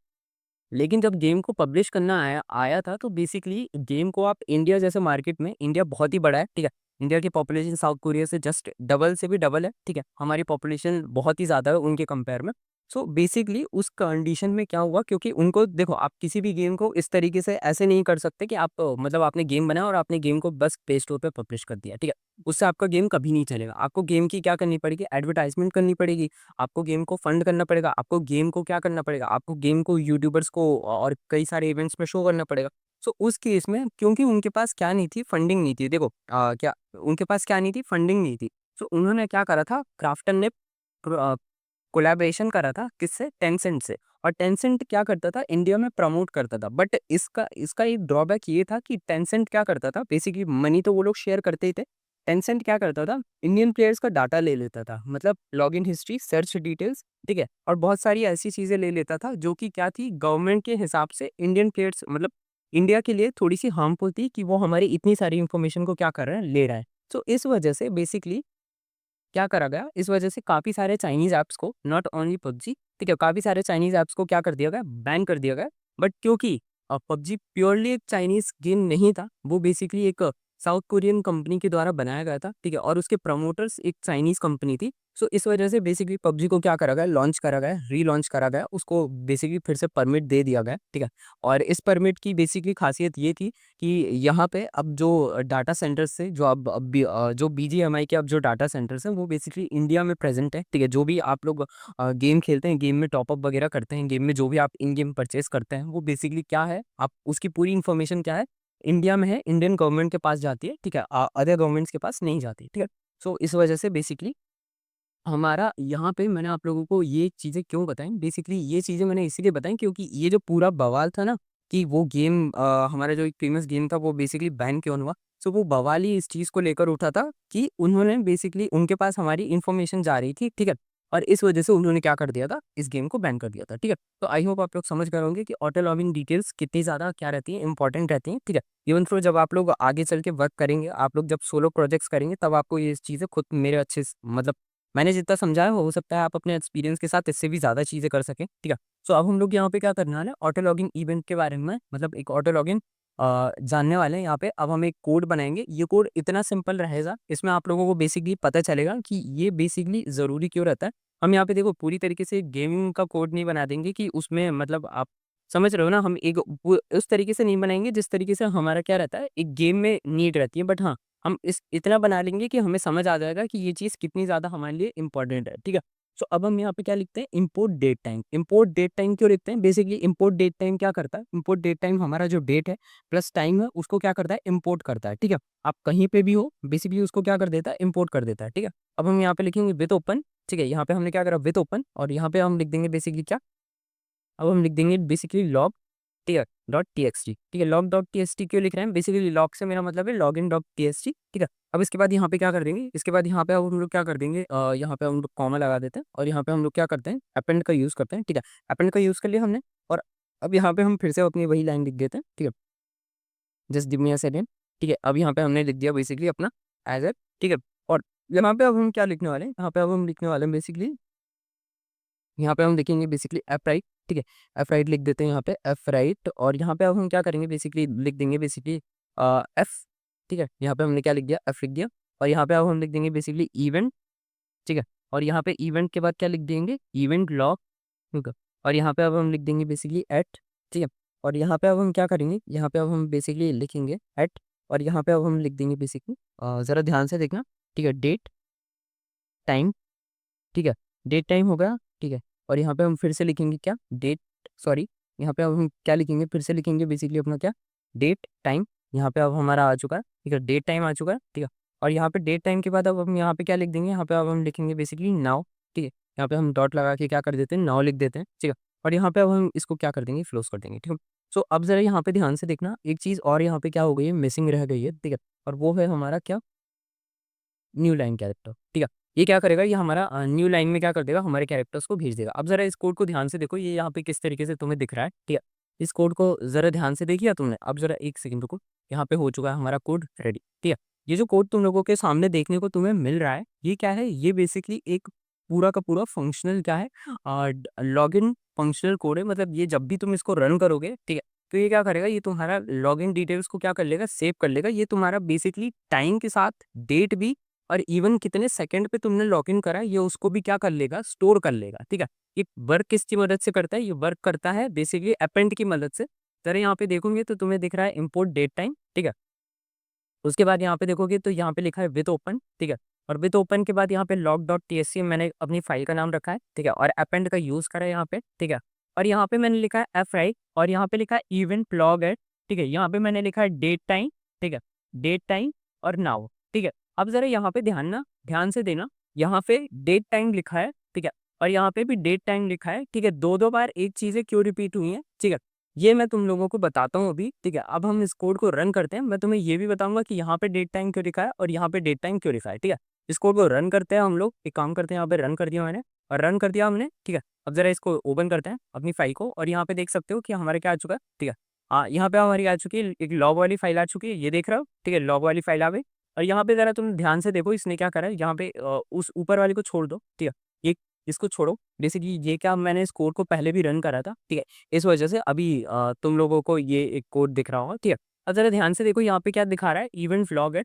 लेकिन जब गेम को पब्लिश करना आया आया था तो बेसिकली गेम को आप इंडिया जैसे मार्केट में, इंडिया बहुत ही बड़ा है, ठीक है? इंडिया की पॉपुलेशन साउथ कोरिया से जस्ट डबल से भी डबल है, ठीक है? हमारी पॉपुलेशन बहुत ही ज़्यादा है उनके कंपेयर में। सो बेसिकली उस कंडीशन में क्या हुआ, क्योंकि उनको देखो आप किसी भी गेम को इस तरीके से ऐसे नहीं कर सकते कि आप मतलब आपने गेम बनाया और आपने गेम को बस प्ले स्टोर पे पब्लिश कर दिया, ठीक है? उससे आपका गेम कभी नहीं चलेगा। आपको गेम की क्या करनी पड़ेगी, एडवर्टाइज़मेंट करनी पड़ेगी। आपको गेम को फंड करना पड़ेगा, आपको गेम को क्या करना पड़ेगा, आपको गेम को यूट्यूबर्स को और कई सारे इवेंट्स में शो करना पड़ेगा। सो उस केस में क्योंकि उनके पास क्या नहीं थी, फंडिंग नहीं थी। देखो क्या उनके पास क्या नहीं थी, फंडिंग नहीं थी। सो उन्होंने क्या करा था, क्राफ्टन ने कोलैबोरेशन करा था किससे? टेंसेंट से। और टेंसेंट क्या करता था, इंडिया में प्रमोट करता था। बट इसका इसका एक ड्रॉबैक ये था कि टेंसेंट क्या करता था, बेसिकली मनी तो वो लोग शेयर करते ही थे। टेंसेंट क्या करता था, इंडियन प्लेयर्स का डाटा ले लेता था, मतलब लॉगिन हिस्ट्री, सर्च डिटेल्स, ठीक है, और बहुत सारी ऐसी चीज़ें ले लेता था जो कि क्या थी, गवर्नमेंट के हिसाब से इंडियन प्लेयर्स मतलब इंडिया के लिए थोड़ी-सी हार्मफुल थी कि वो हमारी इतनी सारी इन्फॉर्मेशन को क्या कर रहा है, ले रहा है। सो इस वजह से बेसिकली क्या करा गया, इस वजह से काफ़ी सारे चाइनीज़ ऐप्स को, नॉट ओनली पबजी, ठीक है, काफ़ी सारे चाइनीज़ ऐप्स को क्या कर दिया गया, बैन कर दिया गया। बट क्योंकि पबजी प्योरली एक चाइनीज़ गेम नहीं था, वो बेसिकली एक साउथ कोरियन कंपनी के द्वारा बनाया गया था, ठीक है, और उसके प्रमोटर्स एक चाइनीज़ कंपनी थी। सो इस वजह से बेसिकली पबजी को क्या करा गया, लॉन्च करा गया, री-लॉन्च करा गया, उसको बेसिकली फिर से परमिट दे दिया गया, ठीक है। और इस परमिट की बेसिकली खासियत ये थी कि यहाँ पे अब जो डाटा सेंटर्स से जो जो बीजीएमआई के अब जो डाटा सेंटर्स हैं वो बेसिकली इंडिया में प्रेजेंट है, ठीक है। जो भी आप लोग गेम खेलते हैं, गेम में टॉपअप वगैरह करते हैं, गेम में जो भी आप इन गेम परचेस करते हैं, वो बेसिकली क्या है, आप उसकी पूरी इन्फॉर्मेशन क्या है, इंडिया में है, इंडियन गवर्नमेंट के पास जाती है, ठीक है, अदर गवर्नमेंट्स के पास नहीं जाती, ठीक है। सो इस वजह से बेसिकली हमारा यहाँ पे मैंने आप लोगों को ये चीज़ें क्यों बताई, बेसिकली ये चीज़ें मैंने इसीलिए बताई क्योंकि ये जो पूरा बवाल था ना कि वो गेम हमारा जो एक फेमस गेम था वो बेसिकली बैन क्यों हुआ। सो वो बवाल ही इस चीज़ को लेकर उठा था कि उन्होंने बेसिकली उनके पास हमारी इन्फॉर्मेशन जा रही थी, ठीक है, और इस वजह से उन्होंने क्या कर दिया था, इस गेम को बैन कर दिया था, ठीक है। तो आई होप आप लोग समझ गए होंगे कि ऑटो लॉगिन डिटेल्स कितनी ज़्यादा क्या रहती है, इंपॉर्टेंट रहती हैं, ठीक है। इवन थ्रो जब आप लोग आगे चल के वर्क करेंगे, आप लोग जब सोलो प्रोजेक्ट्स करेंगे तब आपको ये चीज़ें खुद मेरे अच्छे मतलब मैंने जितना समझा है हो सकता है आप अपने एक्सपीरियंस के साथ इससे भी ज़्यादा चीज़ें कर सकें, ठीक है। सो अब हम लोग यहाँ पे क्या करने वाले हैं, ऑटो लॉगिन इवेंट के बारे में मतलब एक ऑटो लॉगिन जानने वाले हैं यहाँ पे। अब हम एक कोड बनाएँगे, ये कोड इतना सिंपल रहेगा, इसमें आप लोगों को बेसिकली पता चलेगा कि ये बेसिकली ज़रूरी क्यों रहता है। हम यहाँ पे देखो पूरी तरीके से गेमिंग का कोड नहीं बना देंगे कि उसमें मतलब आप समझ रहे हो ना, हम एक उस तरीके से नहीं बनाएँगे जिस तरीके से हमारा क्या रहता है, एक गेम में नीड रहती है। बट हाँ, हम इस इतना बना लेंगे कि हमें समझ आ जाएगा कि ये चीज़ कितनी ज़्यादा हमारे लिए इम्पोर्टेंट है, ठीक है? सो अब हम यहाँ पे क्या लिखते हैं, import datetime. Import datetime क्यों लिखते हैं? बेसिकली इम्पोर्ट डेट टाइम क्या करता है? इम्पोर्ट डेट टाइम हमारा जो डेट है प्लस टाइम है उसको क्या करता है? इम्पोर्ट करता है, ठीक है? आप कहीं पे भी हो बेसिकली उसको क्या कर देता है? इम्पोर्ट कर देता है, ठीक है? अब हम यहाँ पे लिखेंगे विथ ओपन, ठीक है? यहाँ पे हमने क्या करा विथ ओपन और यहाँ पे हम लिख देंगे बेसिकली क्या? अब हम लिख देंगे basically log tier dot TXT, ठीक है। लॉग डॉट टीएक्सटी क्यों लिख रहे हैं, बेसिकली लॉग से मेरा मतलब है लॉगिन डॉट टीएक्सटी, ठीक है। अब इसके बाद यहाँ पे क्या कर देंगे, इसके बाद यहाँ पे अब हम लोग क्या कर देंगे, यहाँ पे हम लोग कॉमा लगा देते हैं और यहाँ पे हम लोग क्या करते हैं, अपेंड का यूज़ करते हैं, ठीक है। अपेंड का यूज़ कर लिया हमने और अब यहाँ पे हम फिर से अपनी वही लाइन लिख देते हैं, ठीक है। Just give me a second, ठीक है। अब यहाँ पे हमने लिख दिया बेसिकली अपना एज ए, ठीक है। और यहाँ पे अब हम क्या लिखने वाले हैं, यहाँ पे अब हम लिखने वाले हैं बेसिकली, यहाँ पे हम लिखेंगे बेसिकली एफ राइट, ठीक है। एफ राइट लिख देते हैं यहाँ पे एफ राइट और यहाँ पे अब हम क्या करेंगे बेसिकली लिख देंगे बेसिकली एफ, ठीक है। यहाँ पे हमने क्या लिख दिया, एफ लिख दिया और यहाँ पे अब हम लिख देंगे बेसिकली इवेंट, ठीक है। और यहाँ पे इवेंट के बाद क्या लिख देंगे, इवेंट लॉग, ठीक है। और यहाँ पे अब हम लिख देंगे बेसिकली एट, ठीक है। और यहाँ पे अब हम क्या करेंगे, यहाँ पे अब हम बेसिकली लिखेंगे एट और यहाँ पे अब हम लिख देंगे बेसिकली ज़रा ध्यान से देखना, ठीक है, डेट टाइम, ठीक है, डेट टाइम हो गया, ठीक है। और यहाँ पे हम फिर से लिखेंगे क्या, डेट, सॉरी, यहाँ पे अब हम क्या लिखेंगे, फिर से लिखेंगे बेसिकली अपना क्या, डेट टाइम। यहाँ पे अब हमारा आ चुका है, ठीक है, डेट टाइम आ चुका है, ठीक है। और यहाँ पे डेट टाइम के बाद अब हम यहाँ पे क्या लिख देंगे, यहाँ पे अब हम लिखेंगे बेसिकली नाउ, ठीक है। यहाँ पे हम डॉट लगा के क्या कर देते हैं, नाउ लिख देते हैं, ठीक है। और यहाँ पे अब हम इसको क्या कर देंगे, क्लोज कर देंगे, ठीक है। सो अब जरा यहाँ पे ध्यान से देखना, एक चीज़ और यहाँ पे क्या हो गई है, मिसिंग रह गई है, ठीक है। और वो है हमारा क्या, न्यू लाइन कैरेक्टर, ठीक है। ये क्या करेगा, ये हमारा न्यू लाइन में क्या कर देगा, हमारे कैरेक्टर्स को भेज देगा। अब ज़रा इस कोड को ध्यान से देखो, ये यहाँ पे किस तरीके से तुम्हें दिख रहा है, ठीक है। इस कोड को ज़रा ध्यान से देखिए तुमने। अब ज़रा एक सेकंड रुको, यहाँ पे हो चुका है हमारा कोड रेडी, ठीक है। ये जो कोड तुम लोगों के सामने देखने को तुम्हें मिल रहा है, ये क्या है, ये बेसिकली एक पूरा का पूरा फंक्शनल क्या है, लॉगिन फंक्शनल कोड है। मतलब ये जब भी तुम इसको रन करोगे, ठीक है, तो ये क्या करेगा, ये तुम्हारा लॉगिन डिटेल्स को क्या कर लेगा, सेव कर लेगा। ये तुम्हारा बेसिकली टाइम के साथ डेट भी और इवन कितने सेकंड पे तुमने लॉगिन करा है ये उसको भी क्या कर लेगा, स्टोर कर लेगा, ठीक है। ये वर्क किसकी मदद से करता है, ये वर्क करता है बेसिकली अपेंड की मदद से। जरा यहाँ पे देखोगे तो तुम्हें दिख रहा है इम्पोर्ट डेट टाइम, ठीक है। उसके बाद यहाँ पे देखोगे तो यहाँ पे लिखा है विथ ओपन, ठीक है। और विथ ओपन के बाद यहाँ पे लॉग डॉट टीएससी मैंने अपनी फाइल का नाम रखा है, ठीक है। और अपेंड का यूज करा है यहाँ पे, ठीक है। और यहाँ पे मैंने लिखा है एफ राइट और यहाँ पे लिखा है इवेंट लॉग एट, ठीक है। यहाँ पे मैंने लिखा है डेट टाइम, ठीक है, डेट टाइम और नाउ, ठीक है। अब जरा यहाँ पे ध्यान से देना, यहाँ पे डेट टाइम लिखा है, ठीक है, और यहाँ पे भी डेट टाइम लिखा है, ठीक है। दो दो बार एक चीजें क्यों रिपीट हुई है, ठीक है। ये मैं तुम लोगों को बताता हूँ अभी, ठीक है। अब हम इस कोड को रन करते हैं, मैं तुम्हें ये भी बताऊंगा कि यहाँ पे डेट टाइम क्यों लिखा है और यहाँ पे डेट टाइम क्यों लिखा है, ठीक है। इस कोड को रन करते हैं हम लोग, एक काम करते हैं, यहाँ पे रन कर दिया मैंने और रन कर दिया हमने, ठीक है। अब जरा इसको ओपन करते हैं अपनी फाइल को और यहाँ पे देख सकते हो कि हमारे क्या आ चुका है, ठीक है। हाँ, यहाँ पे हमारी आ चुकी है एक लॉग वाली फाइल आ चुकी है, ये देख रहे हो, ठीक है, लॉग वाली फाइल आ गई। और यहाँ पे जरा तुम ध्यान से देखो इसने क्या करा है, यहाँ पे उस ऊपर वाले को छोड़ दो, ठीक है। ये इसको छोड़ो, बेसिकली ये क्या, मैंने इस कोड को पहले भी रन करा था, ठीक है। इस वजह से अभी तुम लोगों को ये एक कोड दिख रहा होगा, ठीक है। अब जरा ध्यान से देखो यहाँ पे क्या दिखा रहा है, इवेंट लॉग है,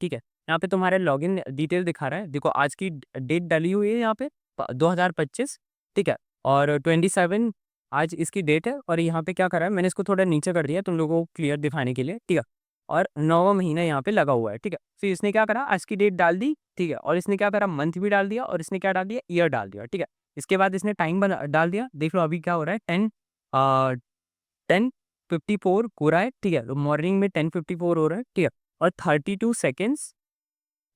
ठीक है। यहाँ पे तुम्हारे लॉगिन डिटेल दिखा रहा है, देखो आज की डेट डाली हुई है यहाँ पे 2025, ठीक है। और 27 आज इसकी डेट है और यहाँ पे क्या करा है, मैंने इसको थोड़ा नीचे कर दिया तुम लोगों को क्लियर दिखाने के लिए, ठीक है। और 9वां महीना यहाँ पे लगा हुआ है, ठीक है। फिर इसने क्या करा, आज की डेट डाल दी, ठीक है। और इसने क्या करा, मंथ भी डाल दिया और इसने क्या डाल दिया, ईयर डाल दिया, ठीक है। इसके बाद इसने टाइम बना डाल दिया, देख लो अभी क्या हो रहा है, 10:54 हो रहा है, ठीक है। तो मॉर्निंग में 10:54 हो रहा है, ठीक है। और 32 सेकेंड्स,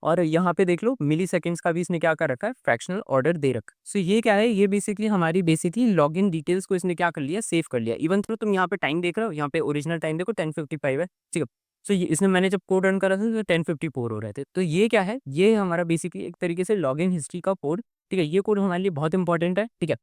और यहाँ पे देख लो मिली सेकेंड्स का भी इसने क्या कर रखा है, फ्रैक्शनल ऑर्डर दे रखा है। सो ये क्या है, ये बेसिकली हमारी लॉगिन डिटेल्स को इसने क्या कर लिया, सेव कर लिया। इवन तो तुम यहाँ पे टाइम देख रहे हो, यहाँ पे ओरिजिनल टाइम देखो 10:55 है, ठीक है। सो ये इसने, मैंने जब कोड रन करा था तो 10:54 हो रहे थे। तो ये क्या है, ये हमारा बेसिकली एक तरीके से लॉगिन हिस्ट्री का कोड, ठीक है। ये कोड हमारे लिए बहुत इंपॉर्टेंट है, ठीक है।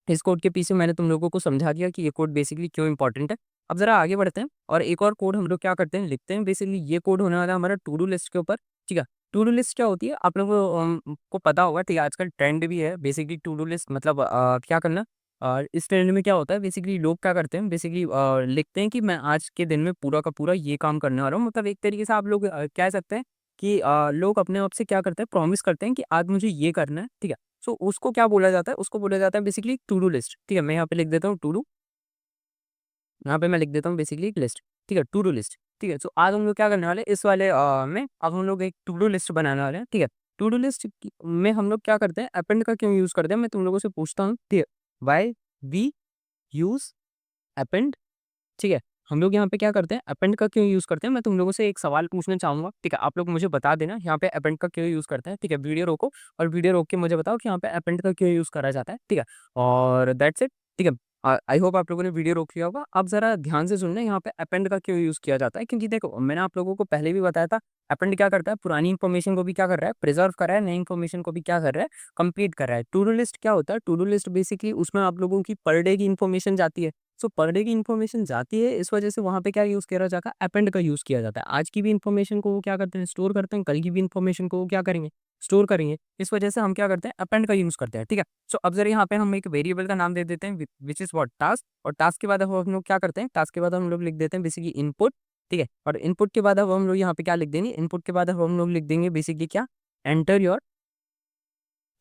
इस कोड के पीछे मैंने तुम लोगों को समझा दिया कि ये कोड बेसिकली क्यों इंपॉर्टेंट है। अब जरा आगे बढ़ते हैं और एक और कोड हम लोग क्या करते हैं, लिखते हैं। बेसिकली ये कोड होने वाला है हमारा टू डू लिस्ट के ऊपर, ठीक है। टू डू लिस्ट क्या होती है, आप लोगों को पता होगा, ठीक है। आजकल ट्रेंड भी है बेसिकली टू डू लिस्ट, मतलब क्या करना। इस ट्रेंड में क्या होता है, बेसिकली लोग क्या करते हैं, बेसिकली लिखते हैं कि मैं आज के दिन में पूरा का पूरा ये काम करने वाला हूँ। मतलब एक तरीके से आप लोग कह सकते हैं कि लोग अपने आप से क्या करते हैं, प्रॉमिस करते हैं कि आज मुझे ये करना है, ठीक है। सो उसको क्या बोला जाता है, उसको बोला जाता है बेसिकली टू डू लिस्ट, ठीक है। मैं यहाँ पे लिख देता हूँ टू डू, यहाँ पे मैं लिख देता हूँ बेसिकली एक लिस्ट, ठीक है, टू डू लिस्ट, ठीक है। सो आज हम लोग क्या करने वाले हैं, इस वाले में अब हम लोग एक टू डू लिस्ट बनाने वाले हैं, ठीक है। टू डू लिस्ट में हम लोग क्या करते हैं, अपेंड का क्यों यूज करते हैं, मैं तुम लोगों से पूछता हूँ, ठीक है। वाई वी यूज अपेंड, ठीक है। हम लोग यहाँ पे क्या करते हैं, अपेंड का क्यों यूज करते हैं, मैं तुम लोगों से एक सवाल पूछना चाहूंगा, ठीक है। आप लोग मुझे बता देना यहाँ पे अपेंड का क्यों यूज करते हैं, ठीक है। वीडियो रोको और वीडियो रोक के मुझे बताओ कि यहाँ पे अपेंड का क्यों यूज करा जाता है, ठीक है। और दैट्स इट, ठीक है। आई होप आप लोगों ने वीडियो रोक लिया होगा। अब जरा ध्यान से सुनना, यहाँ पे अपेंड का क्यों यूज किया जाता है, क्योंकि देखो मैंने आप लोगों को पहले भी बताया था, अपेंड क्या करता है, पुरानी इन्फॉर्मेशन को भी क्या कर रहा है, प्रिजर्व कर रहा है, नई इन्फॉर्मेशन को भी क्या कर रहा है, कंप्लीट कर रहा है। टू डू लिस्ट क्या होता है, टू डू लिस्ट बेसिकली उसमें आप लोगों की पर डे की इन्फॉर्मेशन जाती है। सो पर डे की इन्फॉर्मेशन जाती है, इस वजह से वहाँ पे क्या यूज़ किया जाता है, अपेंड का यूज़ किया जाता है। आज की भी इन्फॉर्मेशन को वो क्या करते हैं, स्टोर करते हैं, कल की भी इन्फॉर्मेशन को वो क्या करेंगे, स्टोर करेंगे। इस वजह से हम क्या करते हैं, अपेंड का यूज़ करते हैं, ठीक है। सो अब जरा यहाँ पे हम एक वेरिएबल का नाम दे देते हैं, विच इज़ व्हाट, टास्क। और टास्क के बाद अब हम लोग क्या करते हैं, टास्क के बाद हम लोग लिख देते हैं बेसिकली इनपुट, ठीक है। और इनपुट के बाद अब हम लोग यहाँ पे क्या लिख देंगे, इनपुट के बाद अब हम लोग लिख देंगे बेसिकली क्या, एंटर योर,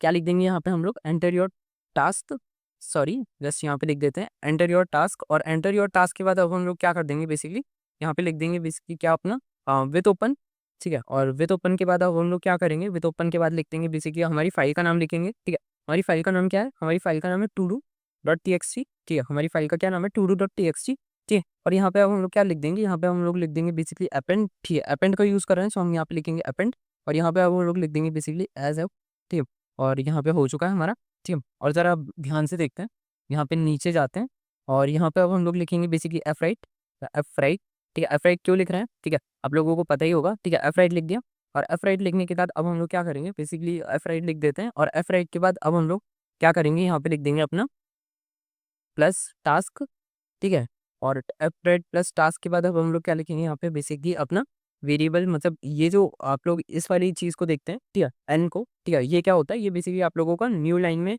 क्या लिख देंगे यहाँ पे हम लोग, enter your task, sorry just यहाँ पे लिख देते हैं एंटर योर टास्क। और एंटर योर टास्क के बाद अब हम लोग क्या कर देंगे, बेसिकली यहाँ पे लिख देंगे बेसिकली क्या, अपना विथ ओपन, ठीक है। और विथ ओपन के बाद अब हम लोग क्या करेंगे, विथ ओपन के बाद लिख देंगे बेसिकली हमारी फाइल का नाम लिखेंगे, ठीक है। हमारी फाइल का नाम क्या है, हमारी फाइल का नाम है to do dot T X T, ठीक है। हमारी फाइल का क्या नाम है, to do dot T X T, ठीक है। और यहाँ पे अब हम लोग क्या लिख देंगे, यहाँ पे हम लोग लिख देंगे बेसिकली अपेंड, ठीक है। अपेंड का यूज़ कर रहे हैं, सो हम यहाँ पे लिखेंगे अपेंड। और यहाँ पे अब हम लोग लिख देंगे बेसिकली एज ए, ठीक है। और यहाँ पे हो चुका है हमारा, ठीक है। और ज़रा अब ध्यान से देखते हैं, यहाँ पे नीचे जाते हैं और यहाँ पे अब हम लोग लिखेंगे basically F right, F right, ठीक है। एफ राइट क्यों लिख रहे हैं, ठीक है, आप लोगों को पता ही होगा, ठीक है। एफ राइट लिख दिया और एफ राइट लिखने के बाद अब हम लोग क्या करेंगे, बेसिकली एफ राइट लिख देते हैं। और एफ राइट के बाद अब हम लोग क्या करेंगे, यहाँ पे लिख देंगे अपना प्लस टास्क, ठीक है। और एफ राइट प्लस टास्क के बाद अब हम लोग क्या लिखेंगे, यहाँ पे बेसिकली अपना वेरिएबल, मतलब ये जो आप लोग इस वाली चीज़ को देखते हैं, ठीक है, एन को, ठीक है। ये क्या होता है, ये बेसिकली आप लोगों का न्यू लाइन में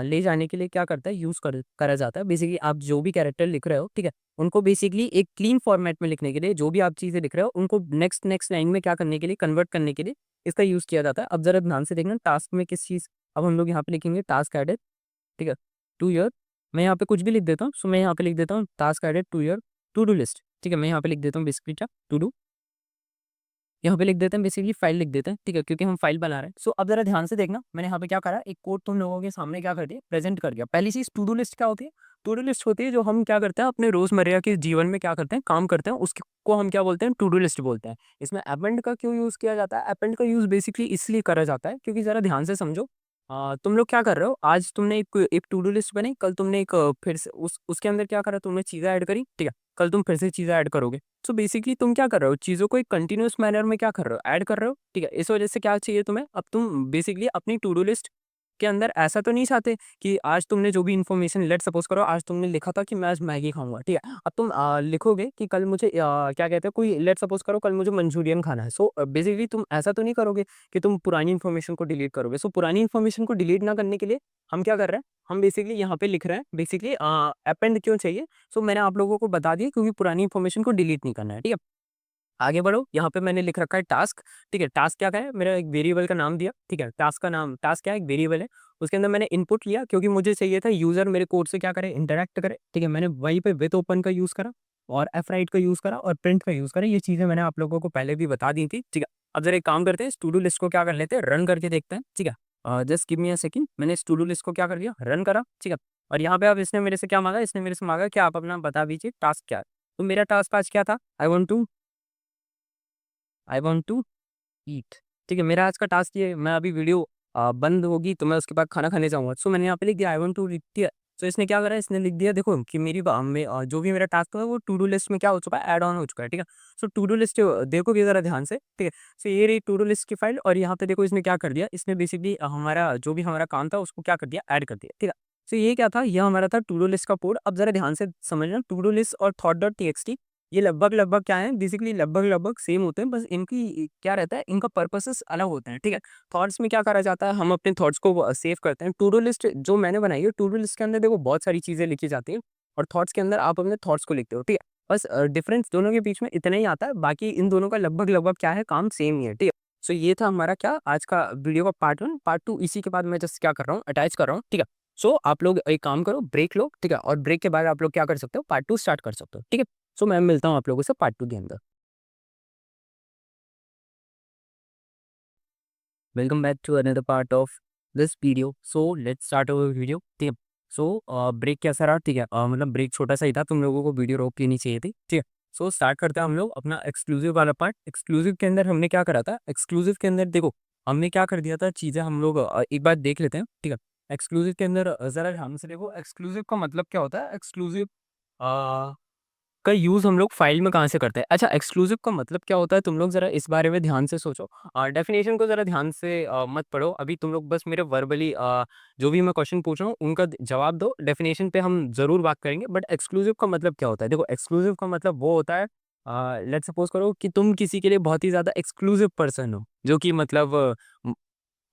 ले जाने के लिए क्या करता है, यूज़ करा जाता है। बेसिकली आप जो भी कैरेक्टर लिख रहे हो, ठीक है, उनको बेसिकली एक क्लीन फॉर्मेट में लिखने के लिए, जो भी आप चीज़ें लिख रहे हो उनको नेक्स्ट नेक्स्ट लाइन में क्या करने के लिए, कन्वर्ट करने के लिए इसका यूज़ किया जाता है। अब जरा ध्यान से देखना, टास्क में किस चीज़, अब हम लोग यहाँ पे लिखेंगे टास्क एडेड, ठीक है, टू ईयर। मैं यहाँ पे कुछ भी लिख देता हूँ, सो मैं यहाँ पे लिख देता हूँ task added to your to do list, ठीक है। मैं यहाँ पे लिख देता हूँ बेसिकली क्या, टू डू, यहाँ पे लिख देते हैं बेसिकली फाइल लिख देते हैं, ठीक है, क्योंकि हम फाइल बना रहे हैं। सो अब जरा ध्यान से देखना, मैंने यहाँ पे क्या करा, एक कोड तुम लोगों के सामने क्या कर दिया, प्रेजेंट कर दिया। पहली चीज टू डू लिस्ट क्या होती है, टू डू लिस्ट होती है जो हम क्या करते हैं अपने रोजमर्रा के जीवन में क्या करते हैं, काम करते हैं, उसको हम क्या बोलते हैं, टू डू लिस्ट बोलते हैं। इसमें अपेंड का क्यों यूज किया जाता है, अपेंड का यूज बेसिकली इसलिए करा जाता है क्योंकि जरा ध्यान से समझो, तुम लोग क्या कर रहे हो? आज तुमने एक एक टू डू लिस्ट बनाई, कल तुमने एक फिर से उसके अंदर क्या करा, तुमने चीज़ें ऐड करी, ठीक है? कल तुम फिर से चीज़ें ऐड करोगे। सो बेसिकली तुम क्या कर रहे हो? चीज़ों को एक कंटिन्यूअस मैनर में क्या कर रहे हो? ऐड कर रहे हो, ठीक है? इस वजह से क्या चाहिए तुम्हें? अब तुम बेसिकली अपनी टू डू लिस्ट के अंदर ऐसा तो नहीं चाहते कि आज तुमने जो भी इन्फॉर्मेशन, लेट्स सपोज़ करो आज तुमने लिखा था कि मैं आज मैगी खाऊँगा, ठीक है? अब तुम लिखोगे कि कल मुझे क्या कहते हैं, कोई लेट्स सपोज़ करो कल मुझे मंचूरियन खाना है। सो बेसिकली तुम ऐसा तो नहीं करोगे कि तुम पुरानी इन्फॉर्मेशन को डिलीट करोगे। सो पुरानी इन्फॉर्मेशन को डिलीट ना करने के लिए हम क्या कर रहे हैं, हम बेसिकली यहाँ पे लिख रहे हैं बेसिकली अपेंड क्यों चाहिए? सो मैंने आप लोगों को बता दिया क्योंकि पुरानी इन्फॉर्मेशन को डिलीट नहीं करना है, ठीक है? आगे बढ़ो, यहाँ पे मैंने लिख रखा है टास्क, ठीक है? टास्क क्या है? मेरा एक वेरिएबल का नाम दिया, ठीक है? टास्क का नाम, टास्क क्या है? एक वेरिएबल है। उसके अंदर मैंने इनपुट लिया क्योंकि मुझे चाहिए था यूज़र मेरे कोड से क्या करे? इंटरैक्ट करे, ठीक है? मैंने वहीं पे विथ ओपन का यूज़ करा और fwrite का यूज़ करा और प्रिंट का यूज़ करा। ये चीज़ें मैंने आप लोगों को पहले भी बता दी थी, ठीक है? अब ज़रा एक काम करते हैं, इस टू डू लिस्ट को क्या कर लेते हैं, रन करके देखते हैं, ठीक है? Just give me a second. मैंने इस टू डू लिस्ट को क्या कर दिया? रन करा, ठीक है? और यहाँ पे अब इसने मेरे से क्या माँगा? इसने मेरे से माँगा कि आप अपना बता दीजिए टास्क क्या है? तो मेरा टास्क आज क्या था? आई वांट टू ईट, ठीक है? मेरा आज का टास्क ये है, मैं अभी वीडियो बंद होगी तो मैं उसके बाद खाना खाने जाऊँगा। सो मैंने यहाँ पे लिख दिया आई वांट टू ईट, ठीक है? तो इसने क्या करा, इसने लिख दिया देखो कि मेरी जो भी मेरा टास्क है वो टू डू लिस्ट में क्या हो चुका है, ऐड ऑन हो चुका है, ठीक है? सो टू डू लिस्ट देखोगे ज़रा ध्यान से, ठीक है? सो ये रही टू डू लिस्ट की फाइल और यहाँ पे देखो इसने क्या कर दिया, इसने बेसिकली हमारा जो भी हमारा काम था उसको क्या कर दिया, ऐड कर दिया, ठीक है? सो ये क्या था, ये हमारा था टू डू लिस्ट का कोड। अब ज़रा ध्यान से समझना, टू डू लिस्ट और थॉट डॉट टीएक्सटी ये लगभग-लगभग क्या है, बेसिकली लगभग-लगभग सेम होते हैं, बस इनकी क्या रहता है, इनका पर्पसेस अलग होते हैं, ठीक है? थॉट्स में क्या करा जाता है, हम अपने थॉट्स को सेव करते हैं। टू डू लिस्ट जो मैंने बनाई है, टू डू लिस्ट के अंदर देखो बहुत सारी चीज़ें लिखी जाती हैं और थॉट्स के अंदर आप अपने थॉट्स को लिखते हो, ठीक है? बस डिफरेंस दोनों के बीच में इतना ही आता है, बाकी इन दोनों का लगभग-लगभग क्या है, काम सेम ही है, ठीक है? सो ये था हमारा क्या आज का वीडियो का पार्ट 1। पार्ट 2 इसी के बाद मैं जस्ट क्या कर रहा हूँ, अटैच कर रहा हूँ, ठीक है? सो आप लोग एक काम करो, ब्रेक लो, ठीक है? और ब्रेक के बाद आप लोग क्या कर सकते हो, पार्ट 2 स्टार्ट कर सकते हो, ठीक है? सो मैं मिलता हूँ आप लोगों से पार्ट 2 के अंदर। Welcome back to another part of this video. So let's start our video, ठीक है? सो ब्रेक कैसा रहा, ठीक है? मतलब ब्रेक छोटा सा ही था, तुम लोगों को वीडियो रोक लेनी चाहिए थी, ठीक है? सो स्टार्ट करते हैं हम लोग अपना एक्सक्लूसिव वाला पार्ट। एक्सक्लूसिव के अंदर हमने क्या करा था, एक्सक्लूसिव के अंदर देखो हमने क्या कर दिया था, चीज़ें हम लोग एक बार देख लेते हैं, ठीक है? एक्सक्लूसिव के अंदर ज़रा ध्यान से देखो, एक्सक्लूसिव का मतलब क्या होता है? एक्सक्लूसिव का यूज़ हम लोग फ़ाइल में कहाँ से करते हैं? अच्छा, एक्सक्लूसिव का मतलब क्या होता है? तुम लोग ज़रा इस बारे में ध्यान से सोचो। डेफ़िनेशन को ज़रा ध्यान से मत पढ़ो। अभी तुम लोग बस मेरे वर्बली जो भी मैं क्वेश्चन पूछ रहा हूँ, उनका द जवाब दो। डेफ़िनेशन पे हम ज़रूर बात करेंगे, बट एक्सक्लूसिव का मतलब क्या होता है? देखो, एक्सक्लूसिव का मतलब वो होता है लेट्स सपोज़ करो कि तुम किसी के लिए बहुत ही ज़्यादा एक्सक्लूसिव पर्सन हो, जो कि मतलब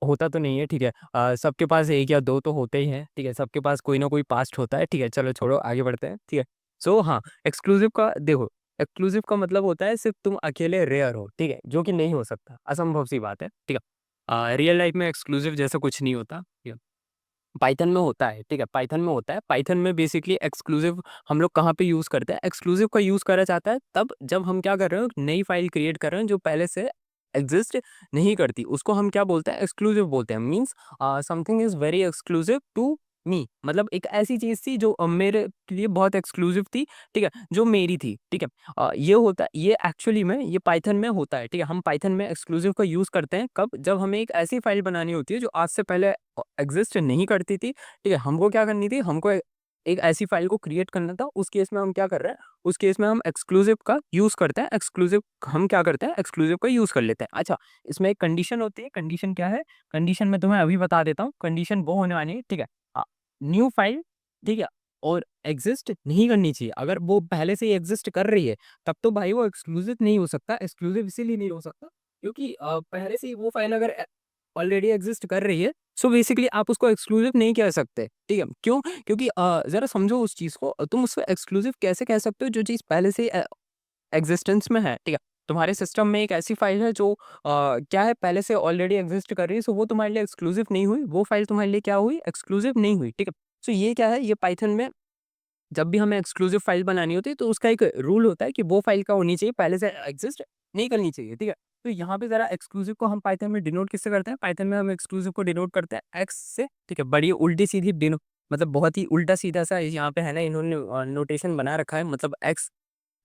होता तो नहीं है, ठीक है? सबके पास 1 या 2 तो होते ही हैं, ठीक है? सबके पास कोई ना कोई पास्ट होता है, ठीक है? चलो छोड़ो, आगे बढ़ते हैं, ठीक है? सो हाँ, एक्सक्लूसिव का देखो, एक्सक्लूसिव का मतलब होता है सिर्फ़ तुम अकेले रेयर हो, ठीक है? जो कि नहीं हो सकता, असंभव सी बात है, ठीक है? रियल लाइफ़ में एक्सक्लूसिव जैसा कुछ नहीं होता, ठीक है? पाइथन में होता है, ठीक है? पाइथन में होता है। पाइथन में बेसिकली एक्सक्लूसिव हम लोग कहाँ पे यूज़ करते हैं? एक्सक्लूसिव का यूज़ करा जाता है तब जब हम क्या कर रहे हो, नई फ़ाइल क्रिएट कर रहे हैं जो पहले से एक्सिस्ट नहीं करती। उसको हम क्या बोलते हैं? एक्सक्लूसिव बोलते हैं। Means something is very exclusive to me, मतलब एक ऐसी चीज़ थी जो मेरे लिए बहुत एक्सक्लूसिव थी, ठीक है? जो मेरी थी, ठीक है? ये होता है, ये एक्चुअली में ये पाइथन में होता है, ठीक है? हम पाइथन में एक्सक्लूसिव का यूज़ करते हैं कब? जब हमें एक ऐसी फ़ाइल बनानी होती है जो आज से पहले एग्ज़िस्ट नहीं करती थी, ठीक है? हमको क्या करनी थी, हमको एक ऐसी फ़ाइल को क्रिएट करना था, उस केस में हम क्या कर रहे हैं, उस केस में हम एक्सक्लूसिव का यूज़ करते हैं, एक्सक्लूसिव हम क्या करते हैं, एक्सक्लूसिव का यूज़ कर लेते हैं। अच्छा, इसमें एक कंडीशन होती है, कंडीशन क्या है? कंडीशन मैं तुम्हें अभी बता देता हूँ, कंडीशन वो होने वाली है, ठीक है? न्यू फ़ाइल, ठीक है? और एक्ज़िस्ट नहीं करनी चाहिए, अगर वो पहले से ही एक्ज़िस्ट कर रही है, तब तो भाई वो एक्सक्लूसिव नहीं हो सकता, एक्सक्लूसिव इसीलिए नहीं हो सकता, क्योंकि पहले से ही वो फ़ाइल अगर ऑलरेडी एक्ज़िस्ट कर रही है, सो बेसिकली आप उसको एक्सक्लूसिव नहीं कह सकते, ठीक है? क्यों? क्योंकि ज़रा समझो उस चीज़ को, तुम उसको एक्सक्लूसिव कैसे कह सकते हो जो चीज़ पहले से एग्ज़िस्टेंस में है, ठीक है? तुम्हारे सिस्टम में एक ऐसी फ़ाइल है जो क्या है, पहले से ऑलरेडी एक्ज़िस्ट कर रही है, सो वो तुम्हारे लिए एक्सक्लूसिव नहीं हुई, वो फ़ाइल तुम्हारे लिए क्या हुई, एक्सक्लूसिव नहीं हुई, ठीक है? सो ये क्या है, ये पाइथन में जब भी हमें एक्सक्लूसिव फ़ाइल बनानी होती है, तो उसका एक रूल होता है कि वो फ़ाइल क्या होनी चाहिए, पहले से एक्ज़िस्ट नहीं करनी चाहिए, ठीक है? तो यहाँ पे ज़रा एक्सक्लूसिव को हम पाइथन में डिनोट किससे करते हैं? पाइथन में हम एक्सक्लूसिव को डिनोट करते हैं एक्स से, ठीक है? बड़ी उल्टी-सीधी मतलब बहुत ही उल्टा-सीधा सा यहाँ पे है ना, इन्होंने नोटेशन बना रखा है, मतलब एक्स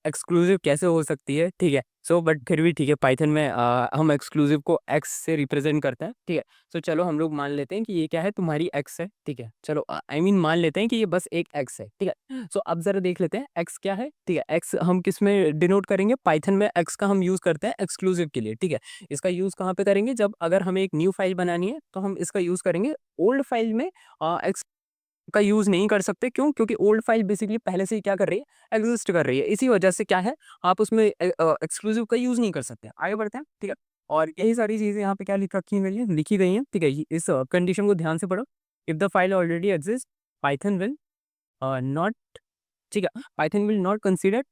एक्सक्लूसिव कैसे हो सकती है, ठीक है। सो बट फिर भी ठीक है, पाइथन में हम एक्सक्लूसिव को एक्स से रिप्रेजेंट करते हैं, ठीक है। सो चलो हम लोग मान लेते हैं कि ये क्या है, तुम्हारी एक्स है, ठीक है। चलो आई मीन मान लेते हैं कि ये बस एक एक्स है, ठीक है। सो अब जरा देख लेते हैं एक्स क्या है, ठीक है। एक्स हम किस में डिनोट करेंगे, पाइथन में एक्स का हम यूज़ करते हैं एक्सक्लूसिव के लिए, ठीक है। इसका यूज़ कहाँ पे करेंगे, जब अगर हमें एक न्यू फाइल बनानी है तो हम इसका यूज़ करेंगे। ओल्ड फाइल में एक्स का यूज़ नहीं कर सकते, क्यों? क्योंकि ओल्ड फाइल बेसिकली पहले से ही क्या कर रही है, एग्जिस्ट कर रही है। इसी वजह से क्या है, आप उसमें एक्सक्लूसिव का यूज़ नहीं कर सकते। आगे बढ़ते हैं, ठीक है। और यही सारी चीज़ें यहाँ पे क्या लिखी गई हैं, ठीक है। इस कंडीशन को ध्यान से पढ़ो। If the file already exist, Python will not, ठीक है, Python will not consider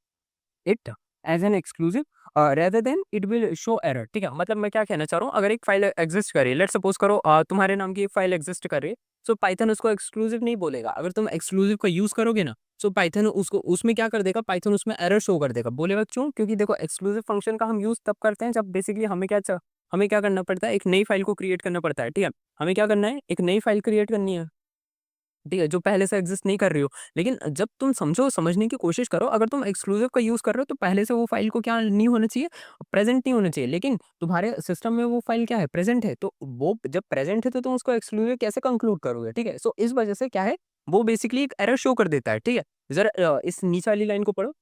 it as an exclusive rather than it will show error, ठीक है। मतलब मैं क्या कहना चाह रहा हूँ, अगर एक फाइल एग्जिस्ट कर रही है, लेट्स सपोज करो तुम्हारे नाम की एक फाइल एग्जिस्ट कर रही है, सो पाइथन उसको एक्सक्लूसिव नहीं बोलेगा। अगर तुम एक्सक्लूसिव का यूज करोगे ना, सो पाइथन उसको उसमें क्या कर देगा, पाइथन उसमें एरर शो कर देगा। बोलेगा क्यों? क्योंकि देखो एक्सक्लूसिव फंक्शन का हम यूज तब करते हैं जब बेसिकली हमें क्या करना पड़ता है, एक नई फाइल को क्रिएट करना पड़ता है, ठीक है। हमें क्या करना है, एक नई फाइल क्रिएट करनी है, ठीक है, जो पहले से एग्जिस्ट नहीं कर रही हो। लेकिन जब तुम समझो, समझने की कोशिश करो, अगर तुम एक्सक्लूसिव का यूज़ कर रहे हो तो पहले से वो फाइल को क्या नहीं होना चाहिए, प्रेज़ेंट नहीं होना चाहिए। लेकिन तुम्हारे सिस्टम में वो फाइल क्या है, प्रेज़ेंट है। तो वो जब प्रेज़ेंट है तो तुम उसको एक्सक्लूसिव कैसे कंक्लूड करोगे, ठीक है। सो इस वजह से क्या है, वो बेसिकली एक एरर शो कर देता है, ठीक है। ज़रा इस नीचे वाली लाइन को पढ़ो।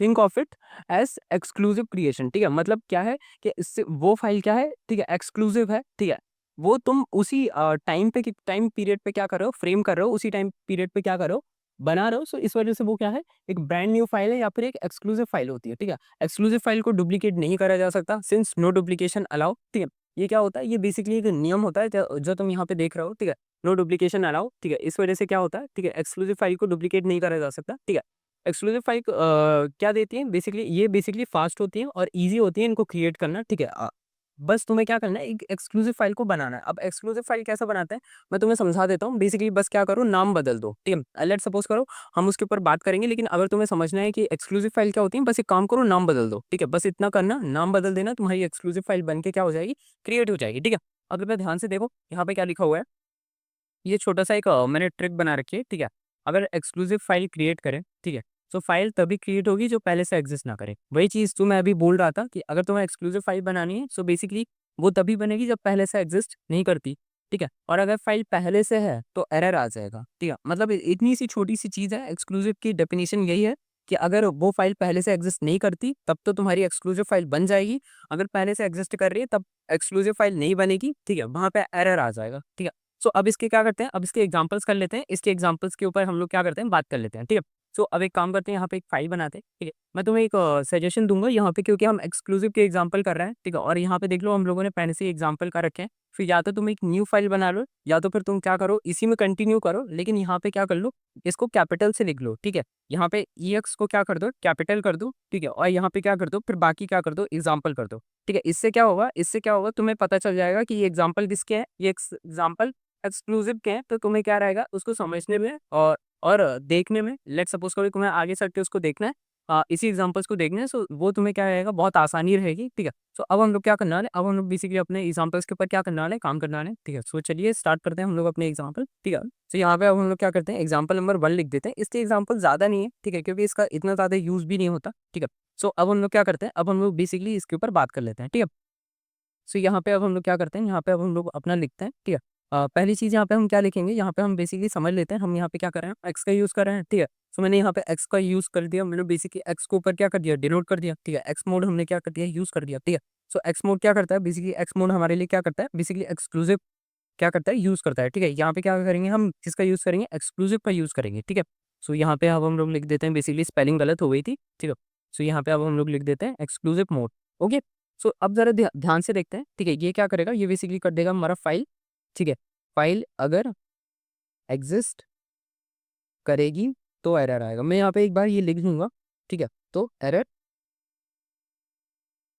Think of it as exclusive creation, ठीक है। मतलब क्या है कि इससे वो फाइल क्या है, ठीक है, एक्सक्लूसिव है, ठीक है। वो तुम उसी टाइम पीरियड पे क्या कर रहे हो, फ्रेम कर रहे हो, उसी टाइम पीरियड पे क्या कर रहे हो, बना रहे हो। सो इस वजह से वो क्या है, एक ब्रांड न्यू फाइल है या फिर एक एक्सक्लूसिव फाइल होती है, ठीक है। एक्सक्लूसिव फाइल को डुप्लीकेट नहीं करा जा सकता, सिंस नो डुप्लीकेशन अलाउ, ठीक है। ये क्या होता है, ये बेसिकली एक नियम होता है जो तुम यहाँ पे देख रहे हो, ठीक है। नो डुप्लीकेशन अलाउ, ठीक है। इस वजह से क्या होता है, ठीक है, एक्सक्लूसिव फाइल को डुप्लीकेट नहीं करा जा सकता, ठीक है। एक्सक्लूसिव फाइल क्या देती है, बेसिकली ये बेसिकली फास्ट होती है और ईज़ी होती है इनको क्रिएट करना, ठीक है। बस तुम्हें क्या करना है, एक एक्सक्लूसिव फाइल को बनाना है। अब एक्सक्लूसिव फाइल कैसे बनाते हैं, मैं तुम्हें समझा देता हूँ। बेसिकली बस क्या करो, नाम बदल दो, ठीक है। लेट्स सपोज करो, हम उसके ऊपर बात करेंगे, लेकिन अगर तुम्हें समझना है कि एक्सक्लूसिव फाइल क्या होती है, बस एक काम करो, नाम बदल दो, ठीक है। बस इतना करना, नाम बदल देना, तुम्हारी एक्सक्लूसिव फाइल बन के क्या हो जाएगी, क्रिएट हो जाएगी, ठीक है। अब मैं ध्यान से देखो, यहाँ पे क्या लिखा हुआ है, ये छोटा-सा एक मैंने ट्रिक बना रखी है, ठीक है। अगर एक्सक्लूसिव फाइल क्रिएट करें, ठीक है, तो फाइल तभी क्रिएट होगी जो पहले से एग्ज़िस्ट ना करे। वही चीज़ जो मैं अभी बोल रहा था कि अगर तुम्हें एक्सक्लूसिव फाइल बनानी है, सो बेसिकली वो तभी बनेगी जब पहले से एग्ज़िस्ट नहीं करती, ठीक है। और अगर फाइल पहले से है, तो एरर आ जाएगा, ठीक है। मतलब इतनी सी छोटी-सी चीज़ है, एक्सक्लूसिव की डेफिनिशन यही है कि अगर वो फाइल पहले से एग्ज़िस्ट नहीं करती, तब तो तुम्हारी एक्सक्लूसिव फाइल बन जाएगी। अगर पहले से एग्ज़िस्ट कर रही है, तब एक्सक्लूसिव फाइल नहीं बनेगी, ठीक है। वहाँ पे एरर आ जाएगा, ठीक है। सो अब इसके क्या करते हैं, अब इसके एग्जांपल्स कर लेते हैं। इसके एग्जांपल्स के ऊपर हम लोग क्या करते हैं, बात कर लेते हैं, ठीक है। सो अब एक काम करते हैं, यहाँ पे एक फाइल बनाते हैं, ठीक है। मैं तुम्हें एक सजेशन दूंगा यहाँ पे, क्योंकि हम एक्सक्लूसिव के एग्जांपल कर रहे हैं, ठीक है। और यहाँ पे देख लो, हम लोगों ने पहले से एग्जांपल कर रखे हैं। फिर या तो तुम एक न्यू फाइल बना लो, या तो फिर तुम क्या करो, इसी में कंटिन्यू करो, लेकिन यहाँ पे क्या कर लो, इसको कैपिटल से लिख लो, ठीक है। यहाँ पे ई एक्स को क्या कर दो, कैपिटल कर दो, ठीक है। और यहाँ पे क्या कर दो, फिर बाकी क्या कर दो, एग्जाम्पल कर दो, ठीक है। इससे क्या होगा, तुम्हें पता चल जाएगा कि ये एग्जाम्पल किसके हैं, ये एग्जाम्पल एक्सक्लूसिव के हैं। तो तुम्हें क्या रहेगा, उसको समझने में और देखने में, लेट्स सपोज करो तुम्हें आगे चल के उसको देखना है, इसी एग्जांपल्स को देखना है, सो वो तुम्हें क्या रहेगा, बहुत आसानी रहेगी, ठीक है। सो अब हम लोग क्या करने वाले, अब हम लोग बेसिकली अपने एग्जांपल्स के ऊपर क्या करने वाले, काम करने वाले, ठीक है। सो चलिए स्टार्ट करते हैं हम लोग अपने एग्जांपल, ठीक है। सो यहाँ पे अब हम लोग क्या करते हैं, एग्जांपल नंबर 1 लिख देते हैं। इसके एग्जांपल ज़्यादा नहीं है, ठीक है, क्योंकि इसका इतना ज़्यादा यूज़ भी नहीं होता, ठीक है। सो अब हम लोग क्या करते हैं, अब हम लोग बेसिकली इसके ऊपर बात कर लेते हैं, ठीक है। सो यहाँ पे अब हम लोग क्या करते हैं, यहाँ पे अब हम लोग अपना लिखते हैं, ठीक है। पहली चीज़ यहाँ पे हम क्या लिखेंगे, यहाँ पे हम बेसिकली समझ लेते हैं, हम यहाँ पे क्या कर रहे हैं, एक्स का यूज़ कर रहे हैं, ठीक है। सो मैंने यहाँ पे एक्स का यूज़ कर दिया, मैंने बेसिकली एक्स को ऊपर क्या कर दिया, डिनोट कर दिया, ठीक है। एक्स मोड हमने क्या कर दिया, यूज़ कर दिया, ठीक है। सो एक्स मोड क्या करता है, बेसिकली एक्स मोड हमारे लिए क्या करता है, बेसिकली एक्सक्लूसिव क्या करता है, यूज़ करता है, ठीक है। यहाँ पे क्या करेंगे, हम किसका यूज़ करेंगे, एक्सक्लूसिव का यूज़ करेंगे, ठीक है। सो यहाँ पे अब हम लोग लिख देते हैं, बेसिकली स्पेलिंग गलत हो गई थी, ठीक है। सो यहाँ पे अब हम लोग लिख देते हैं एक्सक्लूसिव मोड, ओके। सो अब ज़रा ध्यान से देखते हैं, ठीक है। ये क्या करेगा, ये बेसिकली कर देगा हमारा फाइल, ठीक है। फाइल अगर एग्ज़िस्ट करेगी तो एरर आएगा। मैं यहाँ पे एक बार ये लिख दूँगा, ठीक है। तो एरर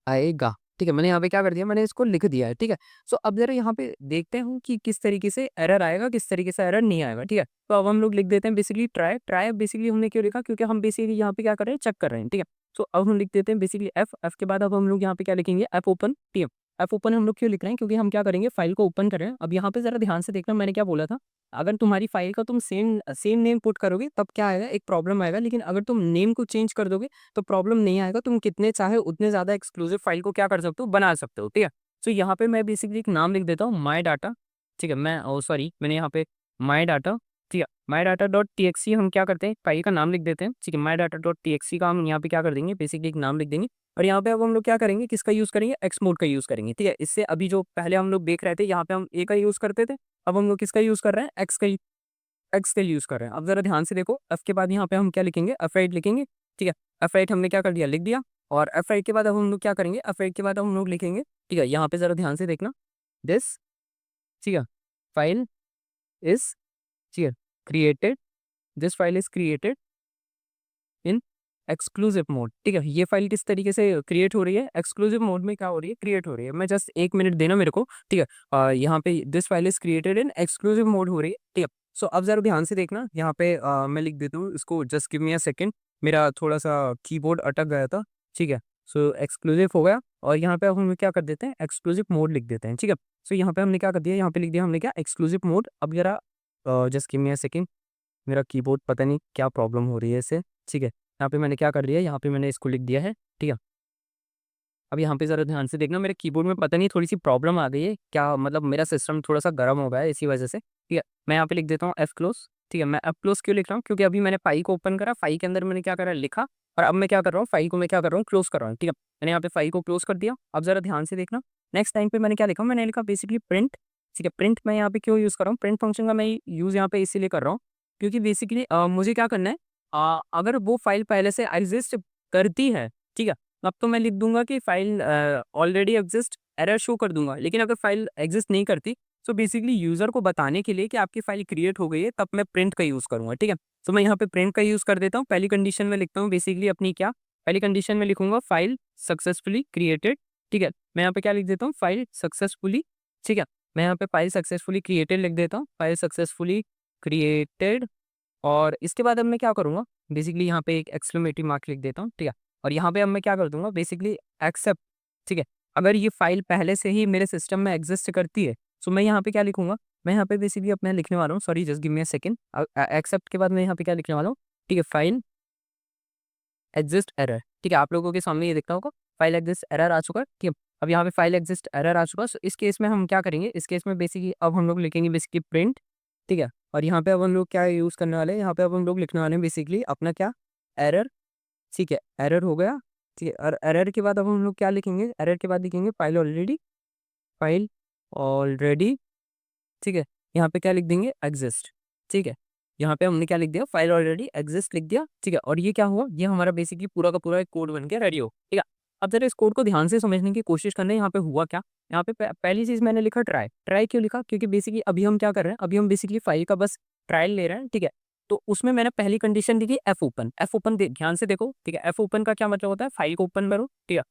आएगा, ठीक है। मैंने यहाँ पे क्या कर दिया, मैंने इसको लिख दिया है, ठीक है। सो अब ज़रा यहाँ पे देखते हैं कि किस तरीके से एरर आएगा, किस तरीके से एरर नहीं आएगा, ठीक है। तो अब हम लोग लिख देते हैं बेसिकली ट्राई बेसिकली हमने क्यों लिखा, क्योंकि हम बेसिकली यहाँ पे क्या कर रहे हैं, चेक कर रहे हैं, ठीक है। सो अब हम लिख देते हैं बेसिकली एफ के बाद अब हम लोग यहाँ पे क्या लिखेंगे, एफ ओपन, ठीक है। एफ ओपन हम लोग क्यों लिख रहे हैं, क्योंकि हम क्या करेंगे, फाइल को ओपन कर रहे हैं। अब यहाँ पे जरा ध्यान से देखना, मैंने क्या बोला था, अगर तुम्हारी फाइल का तुम सेम सेम नेम पुट करोगे तब क्या आएगा, एक प्रॉब्लम आएगा, लेकिन अगर तुम नेम को चेंज कर दोगे तो प्रॉब्लम नहीं आएगा। तुम कितने चाहे उतने ज़्यादा एक्सक्लूसिव फाइल को क्या कर सकते हो, बना सकते हो, ठीक है। सो यहाँ पे मैं बेसिकली एक नाम लिख देता हूँ, माई डाटा, ठीक है। मैं सॉरी, मैंने यहाँ पे माई डाटा, ठीक है, my data dot T x c हम क्या करते हैं, फाइल का नाम लिख देते हैं, ठीक है। My data dot T x c का हम यहाँ पे क्या कर देंगे, बेसिकली एक नाम लिख देंगे। और यहाँ पे अब हम लोग क्या करेंगे, किसका यूज़ करेंगे, एक्स मोड का यूज़ करेंगे, ठीक है। इससे अभी जो पहले हम लोग देख रहे थे, यहाँ पे हम ए का यूज़ करते थे, अब हम लोग किसका यूज़ कर रहे हैं, एक्स का यूज़ कर रहे हैं। अब ज़रा ध्यान से देखो, एफ के बाद यहाँ पे हम क्या लिखेंगे, एफ8 लिखेंगे, ठीक है। एफ8 हमने क्या कर दिया, लिख दिया। और एफ8 के बाद अब हम लोग क्या करेंगे, एफ8 के बाद अब हम लोग लिखेंगे, ठीक है। यहाँ पे ज़रा ध्यान से देखना, दिस, ठीक है, फाइल इज़, ठीक है, created, this file is created in exclusive mode, ठीक है। ये फाइल किस तरीके से क्रिएट हो रही है, एक्सक्लूसिव मोड में क्या हो रही है, क्रिएट हो रही है। मैं जस्ट 1 मिनट देना मेरे को, ठीक है। यहाँ पे this file is created in exclusive mode हो रही है, ठीक है। सो अब जरा ध्यान से देखना, यहाँ पे मैं लिख देता हूँ इसको, just give me a second, मेरा थोड़ा सा कीबोर्ड अटक गया था, ठीक है। सो एक्सक्लूसिव हो गया, और यहाँ पे अब हम क्या कर देते हैं, एक्सक्लूसिव मोड लिख देते हैं, ठीक है। सो यहाँ पे हमने क्या कर दिया, यहाँ पे लिख दिया हमने क्या, एक्सक्लूसिव मोड। अब जरा just give me a second, मेरा कीबोर्ड पता नहीं क्या प्रॉब्लम हो रही है इससे, ठीक है। यहाँ पे मैंने क्या कर दिया, यहाँ पे मैंने इसको लिख दिया है, ठीक है। अब यहाँ पे ज़रा ध्यान से देखना, मेरे कीबोर्ड में पता नहीं थोड़ी-सी प्रॉब्लम आ गई है, क्या मतलब मेरा सिस्टम थोड़ा-सा गर्म हो गया है इसी वजह से, ठीक है। मैं यहाँ पे लिख देता हूँ एफ क्लोज़, ठीक है। मैं एफ क्लोज़ क्यों लिख रहा हूँ, क्योंकि अभी मैंने फाइल को ओपन करा, फाइल के अंदर मैंने क्या करा, लिखा, और अब मैं क्या कर रहा हूँ, फाइल को मैं क्या कर रहा हूँ, क्लोज़ कर रहा हूँ, ठीक है। मैंने यहाँ पे फाइल को क्लोज़ कर दिया। अब ज़रा ध्यान से देखना, नेक्स्ट टाइम पे मैंने क्या लिखा, मैंने लिखा बेसिकली प्रिंट, ठीक है। प्रिंट मैं यहाँ पे क्यों यूज़ कर रहा हूँ, प्रिंट फंक्शन का मैं यूज़ यहाँ पे इसीलिए कर रहा हूँ, क्योंकि बेसिकली मुझे क्या करना है, अगर वो फाइल पहले से एग्ज़िस्ट करती है, ठीक है, अब तो मैं लिख दूँगा कि file already exist, error show कर दूँगा। लेकिन अगर फ़ाइल एक्सिस्ट नहीं करती, तो बेसिकली यूज़र को बताने के लिए कि आपकी फ़ाइल क्रिएट हो गई है, तब मैं प्रिंट का यूज़ करूँगा, ठीक है। तो मैं यहाँ पे प्रिंट का यूज़ कर देता हूँ। पहली कंडीशन में लिखता हूँ बेसिकली अपनी क्या, पहली कंडीशन में लिखूँगा फाइल सक्सेसफुली क्रिएटेड, ठीक है। मैं यहाँ पे क्या लिख देता हूँ, फाइल सक्सेसफुली, ठीक है। मैं यहाँ पे फाइल सक्सेसफुली क्रिएटेड लिख देता हूँ, फाइल सक्सेसफुली क्रिएटेड। और इसके बाद अब मैं क्या करूँगा, बेसिकली यहाँ पे एक एक्सक्लेमेटरी मार्क लिख देता हूँ, ठीक है। और यहाँ पे अब मैं क्या कर दूँगा, बेसिकली एक्सेप्ट, ठीक है। अगर ये फाइल पहले से ही मेरे सिस्टम में एग्जिस्ट करती है, तो मैं यहाँ पे क्या लिखूँगा, मैं यहाँ पे बेसिकली अब मैं लिखने वाला हूँ, sorry just give me a second, except के बाद मैं यहाँ पे क्या लिखने वाला हूँ, ठीक है, फाइल एग्जिस्ट एरर, ठीक है। आप लोगों के सामने ये दिखता होगा, फाइल एग्जिस्ट एरर आ चुका है, ठीक है। अब यहाँ पे फाइल एग्जिस्ट एरर आ चुका है, सो इस केस में हम क्या करेंगे, इस केस में बेसिकली अब हम लोग लिखेंगे बेसिकली प्रिंट, ठीक है। और यहाँ पे अब हम लोग क्या यूज़ करने वाले हैं, यहाँ पे अब हम लोग लिखने वाले हैं बेसिकली अपना क्या, एरर, ठीक है, एरर हो गया, ठीक है। और एरर के बाद अब हम लोग क्या लिखेंगे, एरर के बाद लिखेंगे फाइल ऑलरेडी, ठीक है। यहाँ पे क्या लिख देंगे, एग्जिस्ट, ठीक है। यहाँ पे हमने क्या लिख दिया, फाइल ऑलरेडी एग्जिस्ट लिख दिया, ठीक है। और ये क्या हुआ, ये हमारा बेसिकली पूरा का पूरा एक कोड बन गया, रेडी हो, ठीक है। अब जरा इस कोड को ध्यान से समझने की कोशिश करना है, यहाँ पे हुआ क्या, यहाँ पे पहली चीज़ मैंने लिखा ट्राई, ट्राई क्यों लिखा, क्योंकि बेसिकली अभी हम क्या कर रहे हैं, अभी हम बेसिकली फाइल का बस ट्रायल ले रहे हैं, ठीक है। तो उसमें मैंने पहली कंडीशन लिखी एफ ओपन, एफ ओपन ध्यान से देखो, ठीक है। एफ ओपन का क्या मतलब होता है, फाइल को ओपन करो, ठीक है।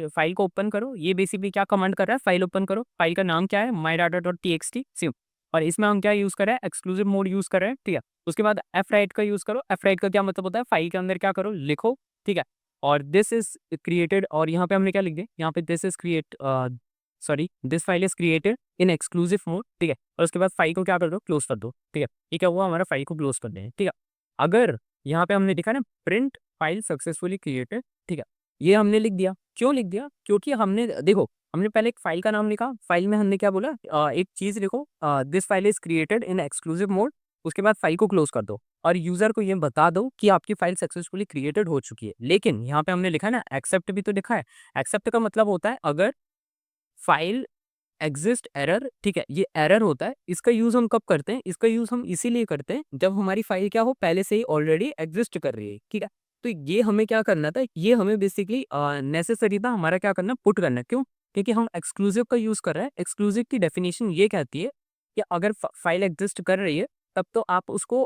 फाइल को ओपन करो, ये बेसिकली क्या कमांड कर रहा है, फाइल ओपन करो, फाइल का नाम क्या है, my data dot T X T, और इसमें हम क्या यूज़ कर रहे हैं, एक्सक्लूसिव मोड यूज़ कर रहे हैं, ठीक है। उसके बाद एफ राइट का यूज़ करो, एफ राइट का क्या मतलब होता है, फाइल के अंदर क्या करो, लिखो, ठीक है। और दिस इज क्रिएटेड, और यहाँ पे हमने क्या लिख दिया, यहाँ पे this is sorry this file is created in exclusive mode, ठीक है। और उसके बाद फाइल को क्या कर दो, क्लोज कर दो, ठीक है। ये क्या हुआ, हमारा फाइल को क्लोज कर दें, ठीक है। अगर यहाँ पे हमने लिखा ना प्रिंट फाइल सक्सेसफुली क्रिएटेड, ठीक है, ये हमने लिख दिया, क्यों लिख दिया, क्योंकि हमने देखो, हमने पहले एक फाइल का नाम लिखा, फाइल में हमने क्या बोला, एक चीज़ लिखो, this file is created in exclusive mode, उसके बाद फाइल को क्लोज कर दो, और यूजर को ये बता दो कि आपकी फाइल सक्सेसफुली क्रिएटेड हो चुकी है। लेकिन यहाँ पे हमने लिखा है ना, एक्सेप्ट भी तो लिखा है, एक्सेप्ट का मतलब होता है अगर फाइल एग्जिस्ट एरर, ठीक है, ये एरर होता है, इसका यूज हम कब करते हैं, इसका यूज हम इसीलिए करते हैं जब हमारी फाइल क्या हो, पहले से ही ऑलरेडी एग्जिस्ट कर रही है, ठीक है। तो ये हमें क्या करना था, ये हमें बेसिकली नेसेसरी था हमारा क्या करना, पुट करना, क्यों, क्योंकि हम एक्सक्लूसिव का यूज कर रहे हैं। एक्सक्लूसिव की डेफिनेशन ये कहती है कि अगर फाइल एग्जिस्ट कर रही है, तब तो आप उसको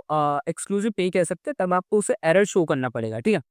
एक्सक्लूसिव पे कह सकते हैं, तब आपको उसे एरर शो करना पड़ेगा, ठीक है।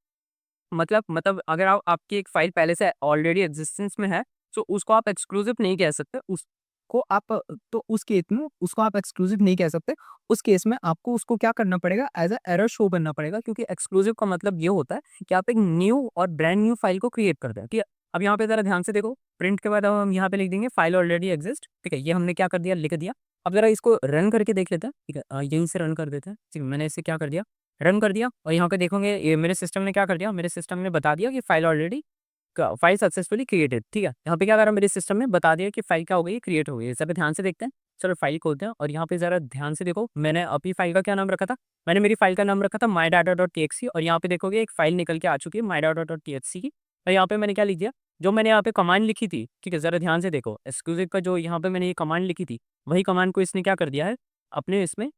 मतलब अगर आपकी एक फाइल पहले से ऑलरेडी एग्जिस्टेंस में है, तो उसको आप एक्सक्लूसिव नहीं कह सकते, उसको आप, तो उस केस में उसको आप एक्सक्लूसिव नहीं कह सकते। उस केस में आपको उसको क्या करना पड़ेगा, एज अ एरर शो करना पड़ेगा, क्योंकि एक्सक्लूसिव का मतलब ये होता है कि आप एक न्यू और ब्रांड न्यू फाइल को क्रिएट करते हैं, ठीक है। अब यहाँ पे ज़रा ध्यान से देखो, प्रिंट के बाद अब हम यहाँ पे लिख देंगे फाइल ऑलरेडी एग्जिस्ट, ठीक है, ये हमने क्या कर दिया, लिख दिया। अब ज़रा इसको रन करके देख लेते हैं, ठीक है, यहीं से रन कर देते हैं, ठीक है, मैंने इसे क्या कर दिया, रन कर दिया, और यहाँ पे देखोगे ये मेरे सिस्टम ने क्या कर दिया, मेरे सिस्टम ने बता दिया कि file already file successfully created, ठीक है। यहाँ पे क्या करा, मेरे सिस्टम में बता दिया कि फाइल क्या हो गई, क्रिएट हो गई है। सब ध्यान से देखते हैं। चलो फाइल खोलते हैं, और यहाँ पे जरा ध्यान से देखो, मैंने अपनी फाइल का क्या नाम रखा था, मैंने मेरी फाइल का नाम रखा था my data.txt, और यहाँ पे देखोगे एक फाइल निकल के आ चुकी है my data.txt की। और यहाँ पे मैंने क्या लिख दिया, जो मैंने यहाँ पे कमांड लिखी थी, ठीक है, जरा ध्यान से देखो, एक्सक्लूसिव का जो यहाँ पे मैंने ये कमांड लिखी थी, वही कमांड को इसने क्या कर दिया है, अपने इसमें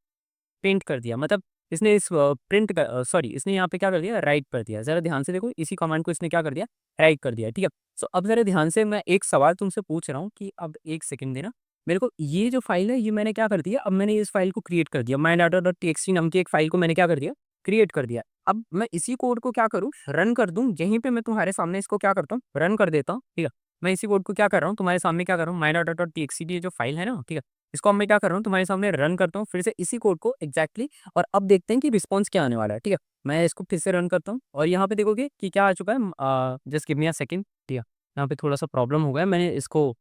पेंट कर दिया, मतलब इसने इस प्रिंट कर सॉरी इसने यहाँ पे क्या कर दिया, राइट कर दिया। ज़रा ध्यान से देखो, इसी कमांड को इसने क्या कर दिया, राइट कर दिया, ठीक है। सो अब ज़रा ध्यान से मैं एक सवाल तुमसे पूछ रहा हूँ कि अब एक सेकंड देना मेरे को, ये जो फाइल है ये मैंने क्या कर दिया, अब मैंने इस फाइल को क्रिएट कर दिया, my data.txt नाम की एक फाइल को मैंने क्या कर दिया, क्रिएट कर दिया। अब मैं इसी कोड को क्या करूँ, रन कर दूँ, यहीं पे मैं तुम्हारे सामने इसको क्या करता हूँ, रन कर देता हूँ, ठीक है। मैं इसी कोड को क्या कर रहा हूँ, तुम्हारे सामने क्या कर रहा हूँ, my data.txt की जो फाइल है ना, ठीक है, इसको अब मैं क्या कर रहा हूँ, तुम्हारे सामने रन करता हूँ फिर से इसी कोड को एग्जैक्टली, और अब देखते हैं कि रिस्पॉन्स क्या आने वाला है, ठीक है। मैं इसको फिर से रन करता हूँ, और यहाँ पे देखोगे कि क्या आ चुका है, just give me a second, ठीक है। यहाँ पे थोड़ा सा प्रॉब्लम हो गया, मैंने इसको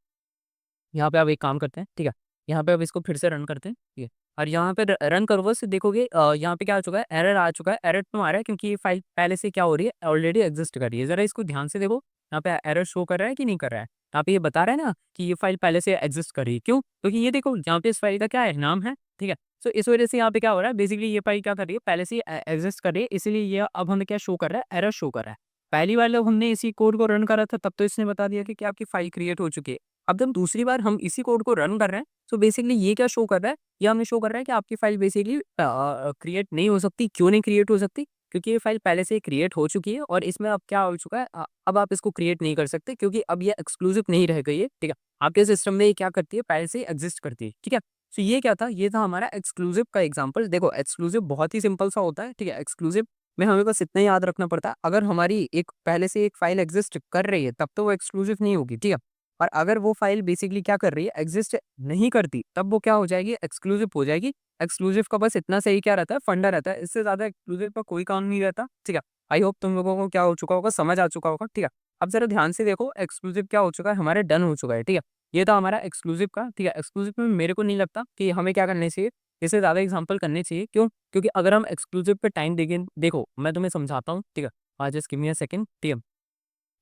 यहाँ पे अब एक काम करते हैं, ठीक है, यहाँ पे अब इसको फिर से रन करते हैं, ठीक है। और यहाँ पे रन करो बस, देखोगे यहाँ पे क्या आ चुका है, एरर आ चुका है। एरर क्यों आ रहा है, क्योंकि ये फाइल पहले से क्या हो रही है, ऑलरेडी एग्जिस्ट कर रही है। जरा इसको ध्यान से देखो, यहाँ पे एरर शो कर रहा है कि नहीं कर रहा है, यहाँ पे ये बता रहा है ना कि ये फाइल पहले से एग्जिस्ट कर रही है। क्यों, क्योंकि ये देखो यहाँ पे इस फाइल का क्या है, नाम है, ठीक है। सो इस वजह से यहाँ पे क्या हो रहा है, बेसिकली ये फाइल क्या कर रही है, पहले से एग्जिस्ट कर रही है, इसीलिए ये अब हमें क्या शो कर रहा है, एरर शो कर रहा है। पहली बार जब हमने इसी कोड को रन करा था, तब तो इसने बता दिया कि आपकी फाइल क्रिएट हो चुकी है। अब जब दूसरी बार हम इसी कोड को रन कर रहे हैं, तो बेसिकली ये क्या शो कर रहा है, ये हमें शो कर रहा है कि आपकी फाइल बेसिकली क्रिएट नहीं हो सकती। क्यों नहीं क्रिएट हो सकती, क्योंकि ये फाइल पहले से क्रिएट हो चुकी है, और इसमें अब क्या हो चुका है, अब आप इसको क्रिएट नहीं कर सकते, क्योंकि अब ये एक्सक्लूसिव नहीं रह गई है, ठीक है। आपके सिस्टम में ये क्या करती है, पहले से एग्जिस्ट करती है, ठीक है। तो ये क्या था, ये था हमारा एक्सक्लूसिव का एग्जाम्पल। देखो एक्सक्लूसिव बहुत ही सिंपल सा होता है, ठीक है। एक्सक्लूसिव में हमें बस इतना ही याद रखना पड़ता है, अगर हमारी एक पहले से एक फाइल एग्जिस्ट कर रही है, तब तो वो एक्सक्लूसिव नहीं होगी, ठीक है। और अगर वो फाइल बेसिकली क्या कर रही है, एग्जिस्ट नहीं करती, तब वो क्या हो जाएगी, एक्सक्लूसिव हो जाएगी। एक्सक्लूसिव का बस इतना सही क्या रहता है, फंडा रहता है, इससे ज्यादा एक्सक्लूसिव का कोई काम नहीं रहता, ठीक है। आई होप तुम लोगों को क्या हो चुका होगा, समझ आ चुका होगा, ठीक है। अब जरा ध्यान से देखो, एक्सक्लूसिव क्या हो चुका है, हमारे डन हो चुका है, ठीक है। ये था हमारा एक्सक्लूसिव का, ठीक है। एक्सक्लूसिव में मेरे को नहीं लगता कि हमें क्या करना चाहिए, इससे ज्यादा एग्जाम्पल करने चाहिए। क्यों, क्योंकि अगर हम एक्सक्लूसिव पे टाइम देंगे, देखो मैं तुम्हें समझाता हूँ, ठीक है, just give me a second, ठीक है।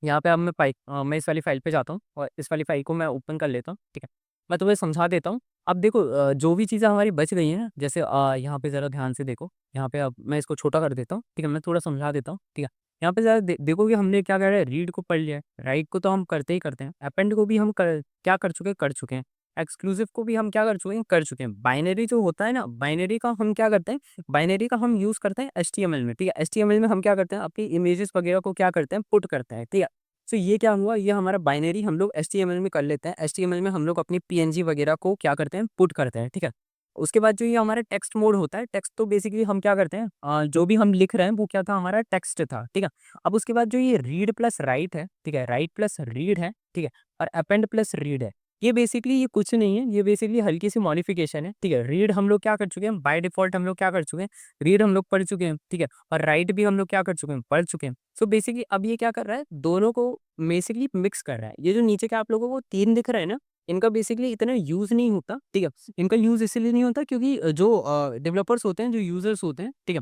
यहाँ पे अब मैं इस वाली फाइल पे जाता हूँ, और इस वाली फाइल को मैं ओपन कर लेता हूँ, ठीक है। मैं तुम्हें समझा देता हूँ। अब देखो जो भी चीज़ें हमारी बच गई हैं ना, जैसे यहाँ पे ज़रा ध्यान से देखो, यहाँ पे अब मैं इसको छोटा कर देता हूँ, ठीक है, मैं थोड़ा समझा देता हूँ, ठीक है। यहाँ पे ज़रा देखो कि हमने क्या करा है, रीड को पढ़ लिया है, राइट को तो हम करते ही करते हैं, अपेंड को भी हम क्या कर चुके हैं, एक्सक्लूसिव को भी हम क्या कर चुके हैं। बाइनरी जो होता है ना, बाइनरी का हम क्या करते हैं, बाइनरी का हम यूज़ करते हैं एचटीएमएल में, ठीक है। एचटीएमएल में हम क्या करते हैं, अपनी इमेजेस वगैरह को क्या करते हैं, पुट करते हैं, ठीक है। तो ये क्या हुआ, ये हमारा बाइनरी हम लोग एचटीएमएल में कर लेते हैं। एचटीएमएल में हम लोग अपनी पीएनजी वगैरह को क्या करते हैं, पुट करते हैं, ठीक है। उसके बाद जो ये हमारा टेक्स्ट मोड होता है, टेक्स्ट तो बेसिकली हम क्या करते हैं, जो भी हम लिख रहे हैं वो क्या था, हमारा टेक्स्ट था, ठीक है। अब उसके बाद जो ये रीड प्लस राइट है, ठीक है, राइट प्लस रीड है, ठीक है, और अपेंड प्लस रीड है, ये बेसिकली ये कुछ नहीं है, ये बेसिकली हल्की सी मॉडिफिकेशन है, ठीक है। रीड हम लोग क्या कर चुके हैं, बाय डिफॉल्ट हम लोग क्या कर चुके हैं, रीड हम लोग पढ़ चुके हैं, ठीक है, और राइट भी हम लोग क्या कर चुके हैं, पढ़ चुके हैं। सो बेसिकली अब ये क्या कर रहा है, दोनों को बेसिकली मिक्स कर रहा है। ये जो नीचे के आप लोगों को तीन दिख रहे हैं ना, इनका बेसिकली इतना यूज नहीं होता, ठीक है। इनका यूज इसलिए नहीं होता क्योंकि जो डेवलपर्स होते हैं, जो यूजर्स होते हैं, ठीक है,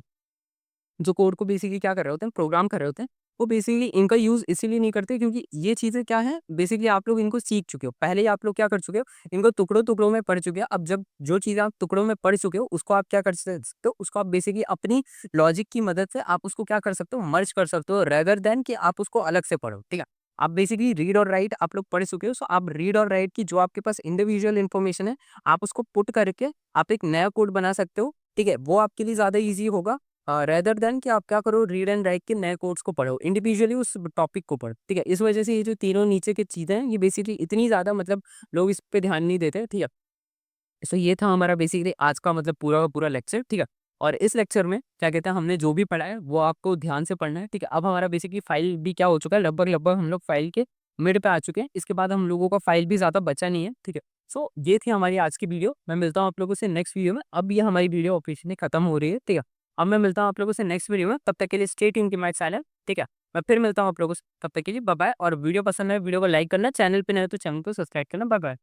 जो कोड को बेसिकली क्या कर रहे होते हैं, प्रोग्राम कर रहे होते हैं, वो बेसिकली इनका यूज़ इसीलिए नहीं करते क्योंकि ये चीज़ें क्या है, बेसिकली आप लोग इनको सीख चुके हो। पहले ही आप लोग क्या कर चुके हो, इनको टुकड़ों-टुकड़ों में पढ़ चुके हो। अब जब जो चीज़ें आप टुकड़ों में पढ़ चुके हो, उसको आप क्या कर सकते हो, उसको आप बेसिकली अपनी लॉजिक की मदद से आप उसको क्या कर सकते हो, मर्ज कर सकते हो रेदर देन कि आप उसको अलग से पढ़ो, ठीक है। आप बेसिकली रीड और राइट आप लोग पढ़ चुके हो, सो आप रीड और राइट की जो आपके पास इंडिविजुअल इन्फॉर्मेशन है, आप उसको पुट करके आप एक नया कोड बना सकते हो, ठीक है। वो आपके लिए ज़्यादा ईज़ी होगा रेदर देन कि आप क्या करो, रीड एंड राइट के नए कोड्स को पढ़ो, इंडिविजुअली उस टॉपिक को पढ़ो, ठीक है। इस वजह से ये जो तीनों नीचे की चीज़ें हैं, ये बेसिकली इतनी ज़्यादा मतलब लोग इस पे ध्यान नहीं देते, ठीक है। सो ये था हमारा बेसिकली आज का मतलब पूरा का पूरा लेक्चर, ठीक है। और इस लेक्चर में क्या कहते हैं, हमने जो भी पढ़ा है वो आपको ध्यान से पढ़ना है, ठीक है। अब हमारा बेसिकली फाइल भी क्या हो चुका है, लगभग हम लोग फाइल के मिड पे आ चुके हैं। इसके बाद हम लोगों का फाइल भी ज़्यादा बचा नहीं है, ठीक है। सो ये थी हमारी आज की वीडियो। मैं मिलता हूँ आप लोगों से नेक्स्ट वीडियो में। अब ये हमारी वीडियो ऑफिशियली खत्म हो रही है, ठीक है। अब मैं मिलता हूँ आप लोगों से नेक्स्ट वीडियो में, तब तक के लिए stay tuned to my channel, ठीक है। मैं फिर मिलता हूँ आप लोगों से, तब तक के लिए बाय बाय। और वीडियो पसंद है वीडियो को लाइक करना, चैनल पे नए हो तो चैनल को सब्सक्राइब करना। Bye bye.